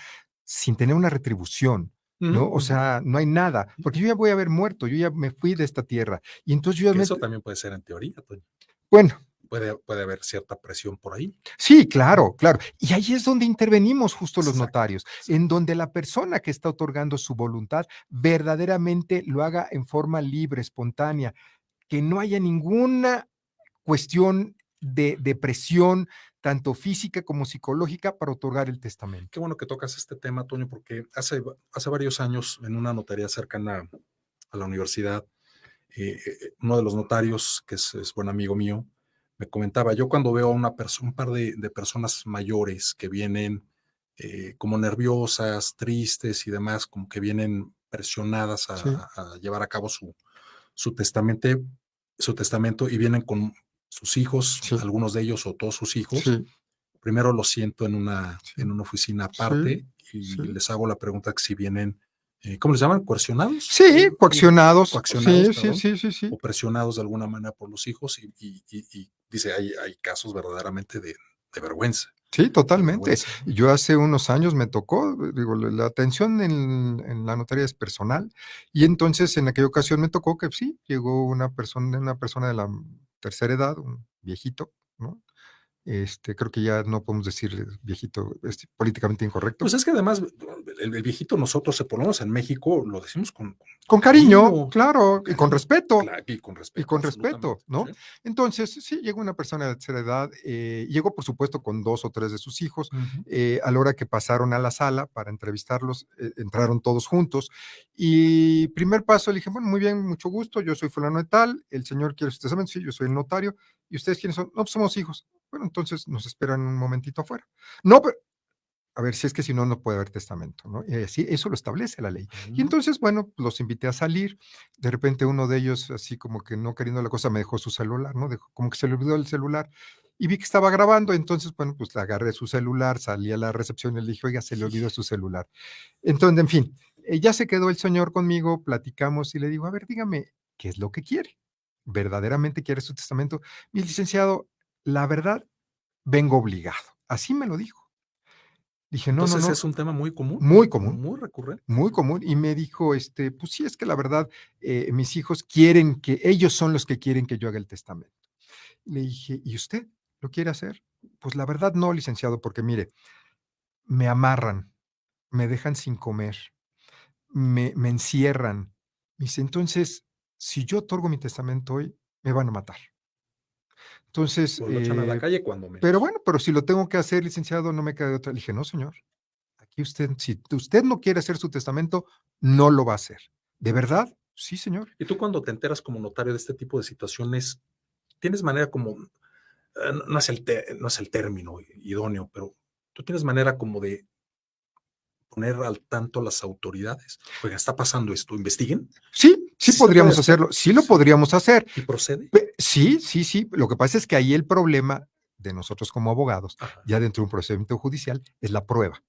sin tener una retribución. ¿No? O sea, no hay nada, porque yo ya voy a haber muerto, yo ya me fui de esta tierra. Y entonces yo Eso también puede ser en teoría, Toño. Bueno. Puede haber cierta presión por ahí. Sí, claro, claro. Y ahí es donde intervenimos justo los notarios, en donde la persona que está otorgando su voluntad verdaderamente lo haga en forma libre, espontánea, que no haya ninguna cuestión de presión, tanto física como psicológica, para otorgar el testamento. Qué bueno que tocas este tema, Toño, porque hace varios años, en una notaría cercana a la universidad, uno de los notarios, que es buen amigo mío, me comentaba, yo cuando veo a un par de personas mayores que vienen como nerviosas, tristes y demás, como que vienen presionadas a llevar a cabo su testamento y vienen con sus hijos, algunos de ellos o todos sus hijos, primero los siento en una oficina aparte y les hago la pregunta que si vienen, ¿cómo les llaman? ¿Coercionados? Sí, coaccionados. Sí. O presionados de alguna manera por los hijos y dice, hay casos verdaderamente de vergüenza. Sí, totalmente. Yo hace unos años me tocó, digo, la atención en la notaría es personal, y entonces en aquella ocasión me tocó que sí, llegó una persona de la tercera edad, un viejito, ¿no? Creo que ya no podemos decir viejito, es políticamente incorrecto. Pues es que además el viejito nosotros, por lo menos en México, lo decimos con cariño, claro, y con respeto. Claro, y con respeto, ¿no? Sí. Entonces, sí, llegó una persona de tercera edad, llegó por supuesto con 2 o 3 de sus hijos, a la hora que pasaron a la sala para entrevistarlos, entraron todos juntos, y primer paso le dije, bueno, muy bien, mucho gusto, yo soy fulano de tal, el señor quiere su testamento, sí, yo soy el notario, ¿y ustedes quiénes son? No, pues somos hijos. Bueno, entonces nos esperan un momentito afuera. No, pero, a ver, si es que si no, no puede haber testamento, ¿no? Y así, eso lo establece la ley. Y entonces, bueno, los invité a salir. De repente uno de ellos, así como que no queriendo la cosa, me dejó su celular, ¿no? Como que se le olvidó el celular. Y vi que estaba grabando, entonces, bueno, pues le agarré su celular, salí a la recepción y le dije, oiga, se le olvidó su celular. Entonces, en fin, ya se quedó el señor conmigo, platicamos y le digo, a ver, dígame, ¿qué es lo que quiere? ¿Verdaderamente quiere su testamento? Mi licenciado, la verdad, vengo obligado. Así me lo dijo. Dije, no, Entonces no, no. es un tema muy común. Muy común. Muy recurrente. Muy común. Y me dijo, pues sí, es que la verdad, mis hijos quieren ellos son los que quieren que yo haga el testamento. Le dije, ¿y usted lo quiere hacer? Pues la verdad no, licenciado, porque mire, me amarran, me dejan sin comer, me encierran. Me dice, entonces, si yo otorgo mi testamento hoy, me van a matar. Entonces, Pues lo echan a la calle cuando menos. pero bueno, pero si lo tengo que hacer, licenciado, no me queda de otra. Le dije, no, señor, aquí si usted no quiere hacer su testamento, no lo va a hacer. ¿De verdad? Sí, señor. Y tú cuando te enteras como notario de este tipo de situaciones, ¿tienes manera como, no es el término idóneo, pero tú tienes manera como de poner al tanto a las autoridades? Oiga, está pasando esto, ¿investiguen? Sí, sí ¿Sí podríamos se puede hacerlo, sí lo podríamos hacer. ¿Y procede? Sí, sí, sí. Lo que pasa es que ahí el problema de nosotros como abogados, ya dentro de un procedimiento judicial, es la prueba.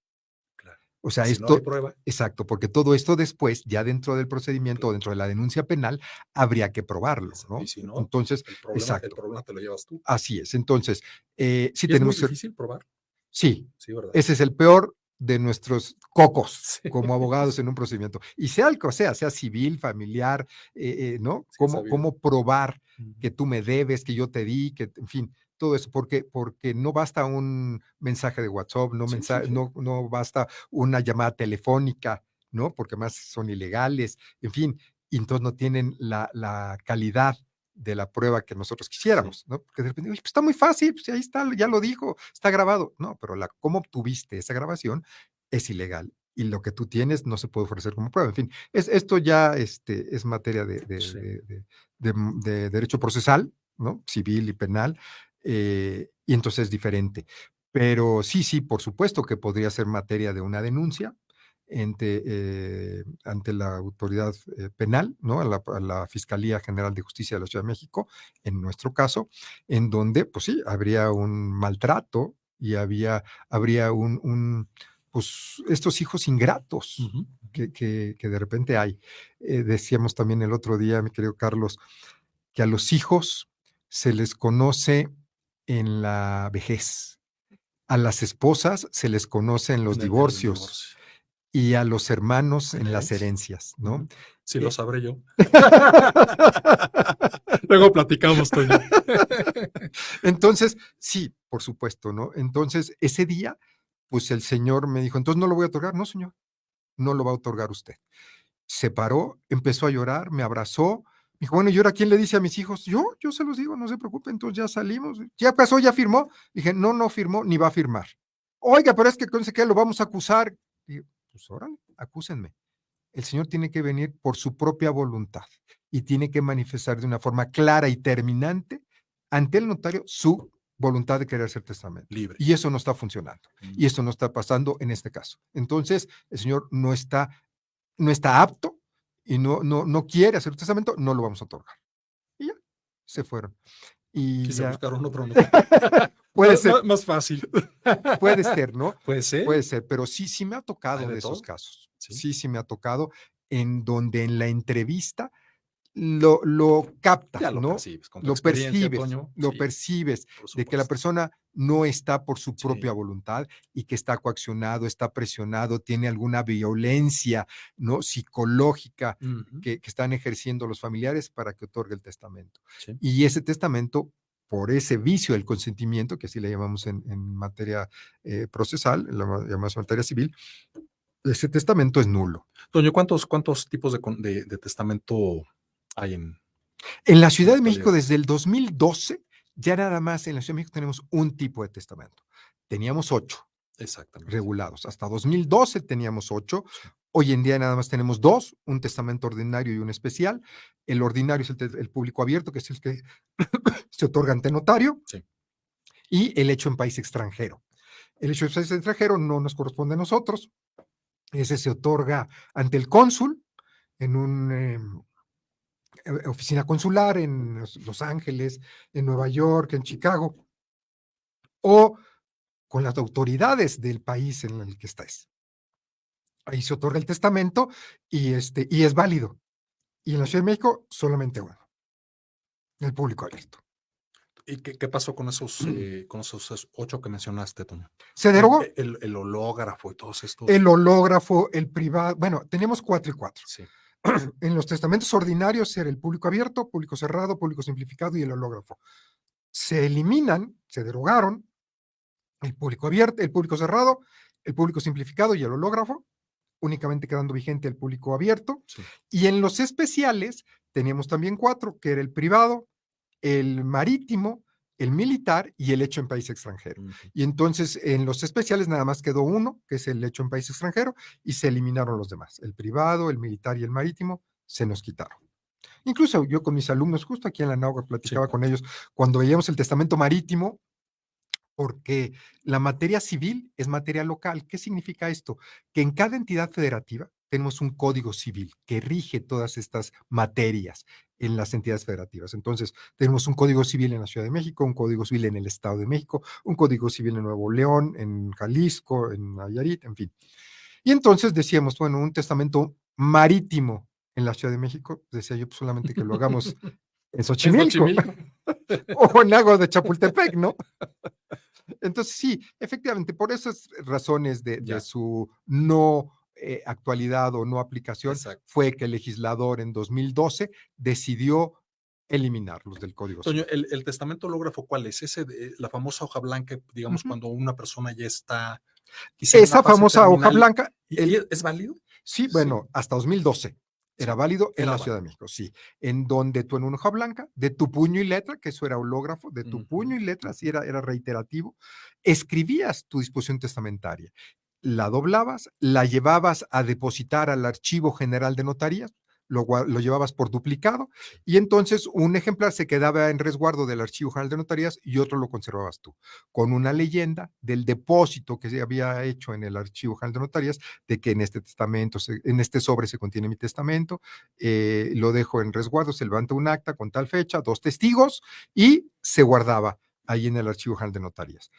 O sea, Si no hay prueba. exacto, porque todo esto después, ya dentro del procedimiento o dentro de la denuncia penal, habría que probarlo, ¿no? Y si no, Entonces, el exacto. problema te lo llevas tú. Así es. Entonces, sí ¿Y tenemos es muy difícil probar? Sí, Sí, ¿verdad? ese es el peor de nuestros cocos como abogados en un procedimiento. Y sea el que sea civil, familiar, ¿no? Sí, ¿Cómo probar que tú me debes, que yo te di, que, en fin, todo eso? Porque no basta un mensaje de WhatsApp, no basta una llamada telefónica, ¿no? Porque más son ilegales, en fin, y entonces no tienen la calidad de la prueba que nosotros quisiéramos, ¿no? Porque de repente, pues está muy fácil, pues ahí está, ya lo dijo, está grabado. No, pero cómo obtuviste esa grabación es ilegal y lo que tú tienes no se puede ofrecer como prueba. En fin, esto ya es materia de derecho procesal, ¿no? Civil y penal, y entonces es diferente. Pero sí, por supuesto que podría ser materia de una denuncia ante la autoridad penal, ¿no? A la Fiscalía General de Justicia de la Ciudad de México, en nuestro caso, en donde, pues sí, habría un maltrato y habría pues, estos hijos ingratos que de repente hay. Decíamos también el otro día, mi querido Carlos, que a los hijos se les conoce en la vejez, a las esposas se les conoce en los divorcios y a los hermanos en las herencias, ¿no? Sí, lo sabré yo. Luego platicamos, Toño. Entonces, sí, por supuesto, ¿no? Entonces, ese día, pues el señor me dijo, entonces no lo voy a otorgar. No, señor, no lo va a otorgar usted. Se paró, empezó a llorar, me abrazó, dijo, bueno, ¿y ahora quién le dice a mis hijos? Yo se los digo, no se preocupe. Entonces ya salimos, ya pasó, ya firmó. Dije, no firmó ni va a firmar. Oiga, pero es que no sé qué, lo vamos a acusar. Dije, pues órale, acúsenme. El señor tiene que venir por su propia voluntad y tiene que manifestar de una forma clara y terminante ante el notario su voluntad de querer hacer testamento. Libre. Y eso no está funcionando. Y eso no está pasando en este caso. Entonces, el señor no está apto y no quiere hacer un testamento, no lo vamos a otorgar. Y ya, se fueron. Y se ya. buscaron otro. Puede ser. Más fácil. Puede ser, ¿no? Puede ser. Puede ser, pero sí me ha tocado de esos casos. Sí me ha tocado en donde en la entrevista lo captas, ya lo ¿no? percibes, con tu experiencia, Toño. Lo percibes de que la persona no está por su propia voluntad y que está coaccionado, está presionado, tiene alguna violencia, ¿no? Psicológica que están ejerciendo los familiares para que otorgue el testamento. Sí. Y ese testamento, por ese vicio del consentimiento, que así le llamamos en materia procesal, llamamos materia civil, ese testamento es nulo. Toño, ¿cuántos tipos de testamento hay en la Ciudad de México? Desde el 2012, ya nada más en la Ciudad de México tenemos un tipo de testamento. Teníamos 8 regulados. Hasta 2012 teníamos 8. Hoy en día nada más tenemos 2, un testamento ordinario y un especial. El ordinario es el público abierto, que es el que se otorga ante notario, y el hecho en país extranjero. El hecho en país extranjero no nos corresponde a nosotros. Ese se otorga ante el cónsul en una oficina consular en Los Ángeles, en Nueva York, en Chicago, o con las autoridades del país en el que estés. Ahí se otorga el testamento y es válido. Y en la Ciudad de México solamente uno. El público abierto. ¿Y qué pasó con esos 8 que mencionaste, Toño? ¿Se derogó? El hológrafo y todos estos. El hológrafo, el privado, bueno, tenemos 4 y 4. Sí. En los testamentos ordinarios era el público abierto, público cerrado, público simplificado y el hológrafo. Se eliminan, se derogaron el público abierto, el público cerrado, el público simplificado y el hológrafo, únicamente quedando vigente el público abierto. Sí. Y en los especiales teníamos también 4, que era el privado, el marítimo, el militar y el hecho en país extranjero. Y entonces en los especiales nada más quedó uno, que es el hecho en país extranjero, y se eliminaron los demás. El privado, el militar y el marítimo se nos quitaron. Incluso yo con mis alumnos, justo aquí en la NAUA, platicaba con ellos, cuando veíamos el testamento marítimo, porque la materia civil es materia local. ¿Qué significa esto? Que en cada entidad federativa tenemos un código civil que rige todas estas materias en las entidades federativas. Entonces, tenemos un código civil en la Ciudad de México, un código civil en el Estado de México, un código civil en Nuevo León, en Jalisco, en Nayarit, en fin. Y entonces decíamos, bueno, un testamento marítimo en la Ciudad de México, decía yo, pues solamente que lo hagamos en Xochimilco o en Aguas de Chapultepec, ¿no? Entonces, sí, efectivamente, por esas razones de su no actualidad o no aplicación, fue que el legislador en 2012 decidió eliminarlos del Código Toño, Civil. ¿el testamento hológrafo cuál es? Ese la famosa hoja blanca, digamos, cuando una persona ya está. Esa famosa hoja blanca. ¿Es válido? Sí, bueno, hasta 2012. Era válido en Era la Ciudad de México, sí. En donde tú en una hoja blanca, de tu puño y letra, que eso era hológrafo, de tu puño y letra, así era reiterativo, escribías tu disposición testamentaria, la doblabas, la llevabas a depositar al Archivo General de Notarías, lo llevabas por duplicado, y entonces un ejemplar se quedaba en resguardo del Archivo General de Notarías y otro lo conservabas tú, con una leyenda del depósito que se había hecho en el Archivo General de Notarías, de que en este testamento, en este sobre se contiene mi testamento, lo dejo en resguardo, se levanta un acta con tal fecha, 2 testigos, y se guardaba ahí en el Archivo General de Notarías.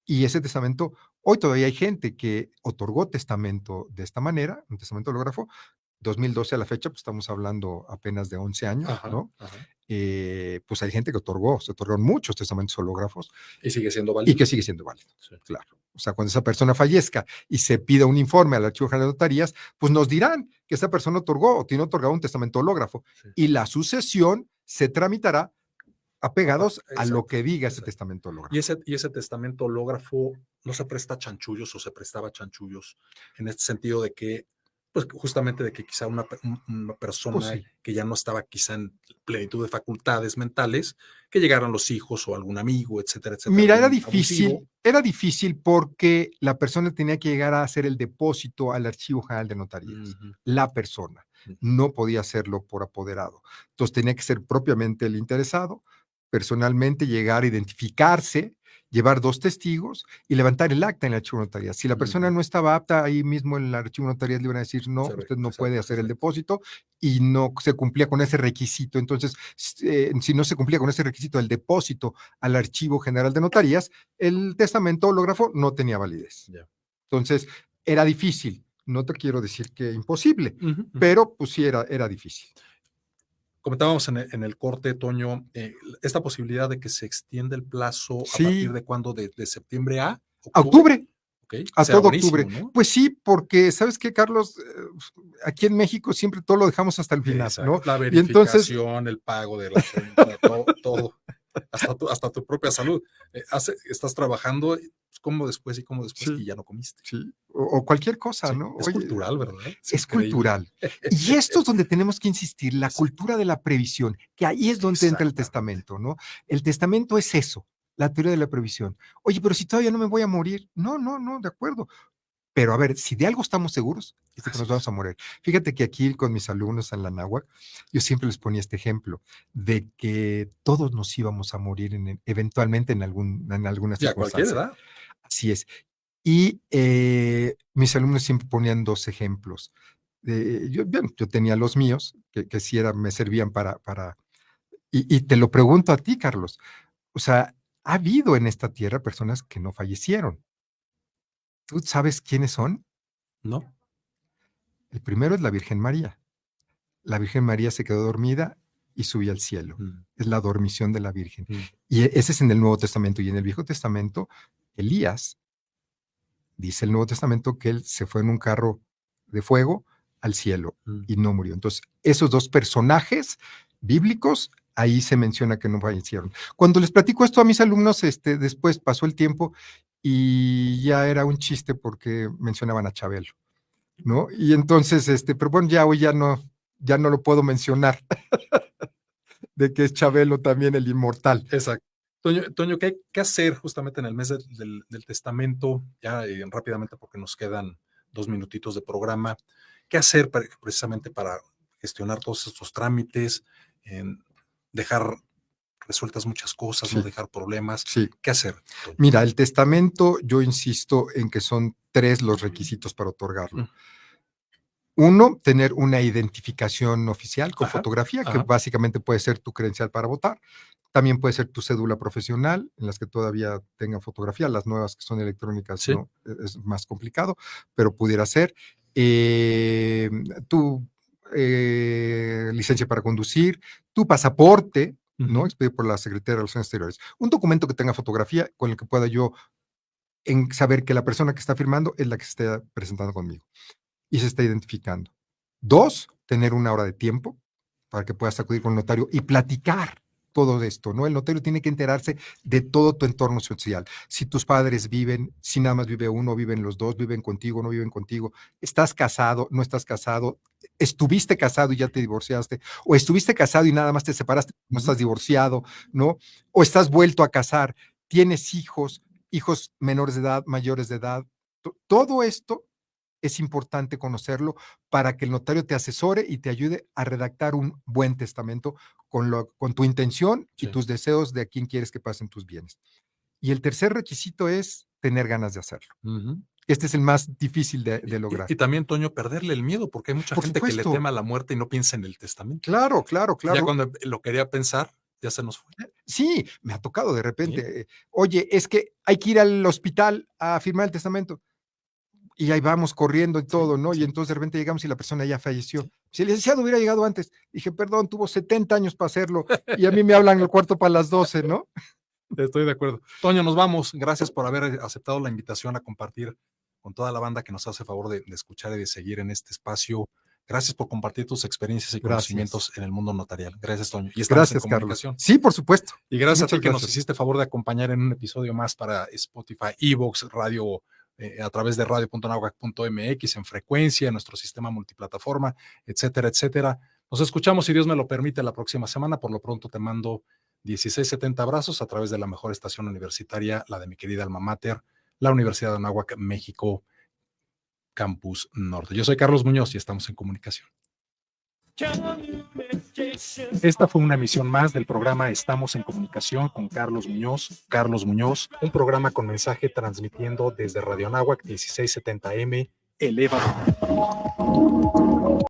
Y ese testamento, hoy todavía hay gente que otorgó testamento de esta manera, un testamento hológrafo. 2012 a la fecha, pues estamos hablando apenas de 11 años, ¿no? Pues hay gente que se otorgaron muchos testamentos hológrafos. Y sigue siendo válido. Y que sigue siendo válido, claro. O sea, cuando esa persona fallezca y se pida un informe al Archivo General de Notarías, pues nos dirán que esa persona otorgó o tiene otorgado un testamento hológrafo. Y la sucesión se tramitará apegados a lo que diga ese testamento hológrafo. Y ese testamento hológrafo no se presta a chanchullos o se prestaba a chanchullos en este sentido de que, pues justamente de que quizá una persona Pues sí, que ya no estaba quizá en plenitud de facultades mentales, que llegaran los hijos o algún amigo, etcétera, etcétera. Mira, era abusivo. difícil porque la persona tenía que llegar a hacer el depósito al Archivo General de Notarías. La persona no podía hacerlo por apoderado. Entonces tenía que ser propiamente el interesado, personalmente llegar a identificarse, llevar 2 testigos y levantar el acta en el Archivo de Notarías. Si la persona no estaba apta, ahí mismo en el Archivo de Notarías le iban a decir, no, usted no puede hacer el depósito, y no se cumplía con ese requisito. Entonces, si no se cumplía con ese requisito del depósito al Archivo General de Notarías, el testamento hológrafo no tenía validez. Entonces, era difícil. No te quiero decir que imposible, pero pues sí era difícil. Comentábamos en el corte, Toño, esta posibilidad de que se extienda el plazo a partir de cuándo, de septiembre a octubre. Okay. A todo octubre. ¿No? Pues sí, porque ¿sabes qué, Carlos? Aquí en México siempre todo lo dejamos hasta el final, ¿no? La verificación, el pago de la cuenta, todo, hasta tu propia salud. Estás trabajando, ¿cómo después y ya no comiste? Sí, o cualquier cosa, ¿no? Es cultural, ¿verdad? Es cultural. Y esto es donde tenemos que insistir, la cultura de la previsión, que ahí es donde entra el testamento, ¿no? El testamento es eso, la teoría de la previsión. Oye, pero si todavía no me voy a morir. No, de acuerdo. Pero a ver, si de algo estamos seguros, es de que nos vamos a morir. Fíjate que aquí con mis alumnos en la NAWAC, yo siempre les ponía este ejemplo de que todos nos íbamos a morir eventualmente en alguna circunstancia. Cualquier edad. Así es. Y mis alumnos siempre ponían 2 ejemplos. Yo tenía los míos, que sí me servían para y te lo pregunto a ti, Carlos. O sea, ha habido en esta tierra personas que no fallecieron. ¿Tú sabes quiénes son? No. El primero es la Virgen María. La Virgen María se quedó dormida y subió al cielo. Es la dormición de la Virgen. Y ese es en el Nuevo Testamento. Y en el Viejo Testamento, Elías, dice el Nuevo Testamento que él se fue en un carro de fuego al cielo y no murió. Entonces, esos dos personajes bíblicos, ahí se menciona que no fallecieron. Cuando les platico esto a mis alumnos, después pasó el tiempo y ya era un chiste porque mencionaban a Chabelo, ¿no? Y entonces, pero bueno, ya hoy ya no lo puedo mencionar, de que es Chabelo también el inmortal. Exacto. Toño, ¿qué hacer justamente en el mes del testamento? Ya rápidamente, porque nos quedan 2 minutitos de programa. ¿Qué hacer precisamente para gestionar todos estos trámites, dejar resueltas muchas cosas, no dejar problemas? ¿Qué hacer, Toño? Mira, el testamento, yo insisto en que son 3 los requisitos para otorgarlo. 1, tener una identificación oficial con fotografía, que básicamente puede ser tu credencial para votar. También puede ser tu cédula profesional, en las que todavía tengan fotografía. Las nuevas que son electrónicas no, es más complicado, pero pudiera ser. Tu licencia para conducir, tu pasaporte, ¿no? Expedido por la Secretaría de Relaciones Exteriores. Un documento que tenga fotografía con el que pueda yo saber que la persona que está firmando es la que se está presentando conmigo y se está identificando. 2, tener una hora de tiempo para que puedas acudir con el notario y platicar todo esto, ¿no? El notario tiene que enterarse de todo tu entorno social. Si tus padres viven, si nada más vive uno, viven los dos, viven contigo, no viven contigo, estás casado, no estás casado, estuviste casado y ya te divorciaste, o estuviste casado y nada más te separaste, no estás divorciado, ¿no? O estás vuelto a casar, tienes hijos menores de edad, mayores de edad. Todo esto es importante conocerlo para que el notario te asesore y te ayude a redactar un buen testamento con tu intención y tus deseos de a quién quieres que pasen tus bienes. Y el tercer requisito es tener ganas de hacerlo. Este es el más difícil de lograr. Y también, Toño, perderle el miedo, porque hay mucha gente que le tema a la muerte y no piensa en el testamento. Claro. Ya cuando lo quería pensar, ya se nos fue. Sí, me ha tocado de repente. Oye, es que hay que ir al hospital a firmar el testamento. Y ahí vamos corriendo y todo, ¿no? Y entonces de repente llegamos y la persona ya falleció. Si el licenciado hubiera llegado antes, dije, perdón, tuvo 70 años para hacerlo y a mí me hablan el cuarto para las 12, ¿no? Estoy de acuerdo. Toño, nos vamos. Gracias por haber aceptado la invitación a compartir con toda la banda que nos hace favor de escuchar y de seguir en este espacio. Gracias por compartir tus experiencias y conocimientos en el mundo notarial. Gracias, Toño. Y estamos en comunicación. Carlos. Sí, por supuesto. Y gracias a ti que nos hiciste favor de acompañar en un episodio más para Spotify, iVoox, radio, a través de radio.nahuac.mx, en frecuencia, en nuestro sistema multiplataforma, etcétera, etcétera. Nos escuchamos, si Dios me lo permite, la próxima semana. Por lo pronto te mando 1670 abrazos a través de la mejor estación universitaria, la de mi querida alma mater, la Universidad de Anáhuac, México, Campus Norte. Yo soy Carlos Muñoz y estamos en comunicación. Esta fue una emisión más del programa Estamos en Comunicación con Carlos Muñoz. Carlos Muñoz, un programa con mensaje transmitiendo desde Radio Anáhuac 1670M, Eleva.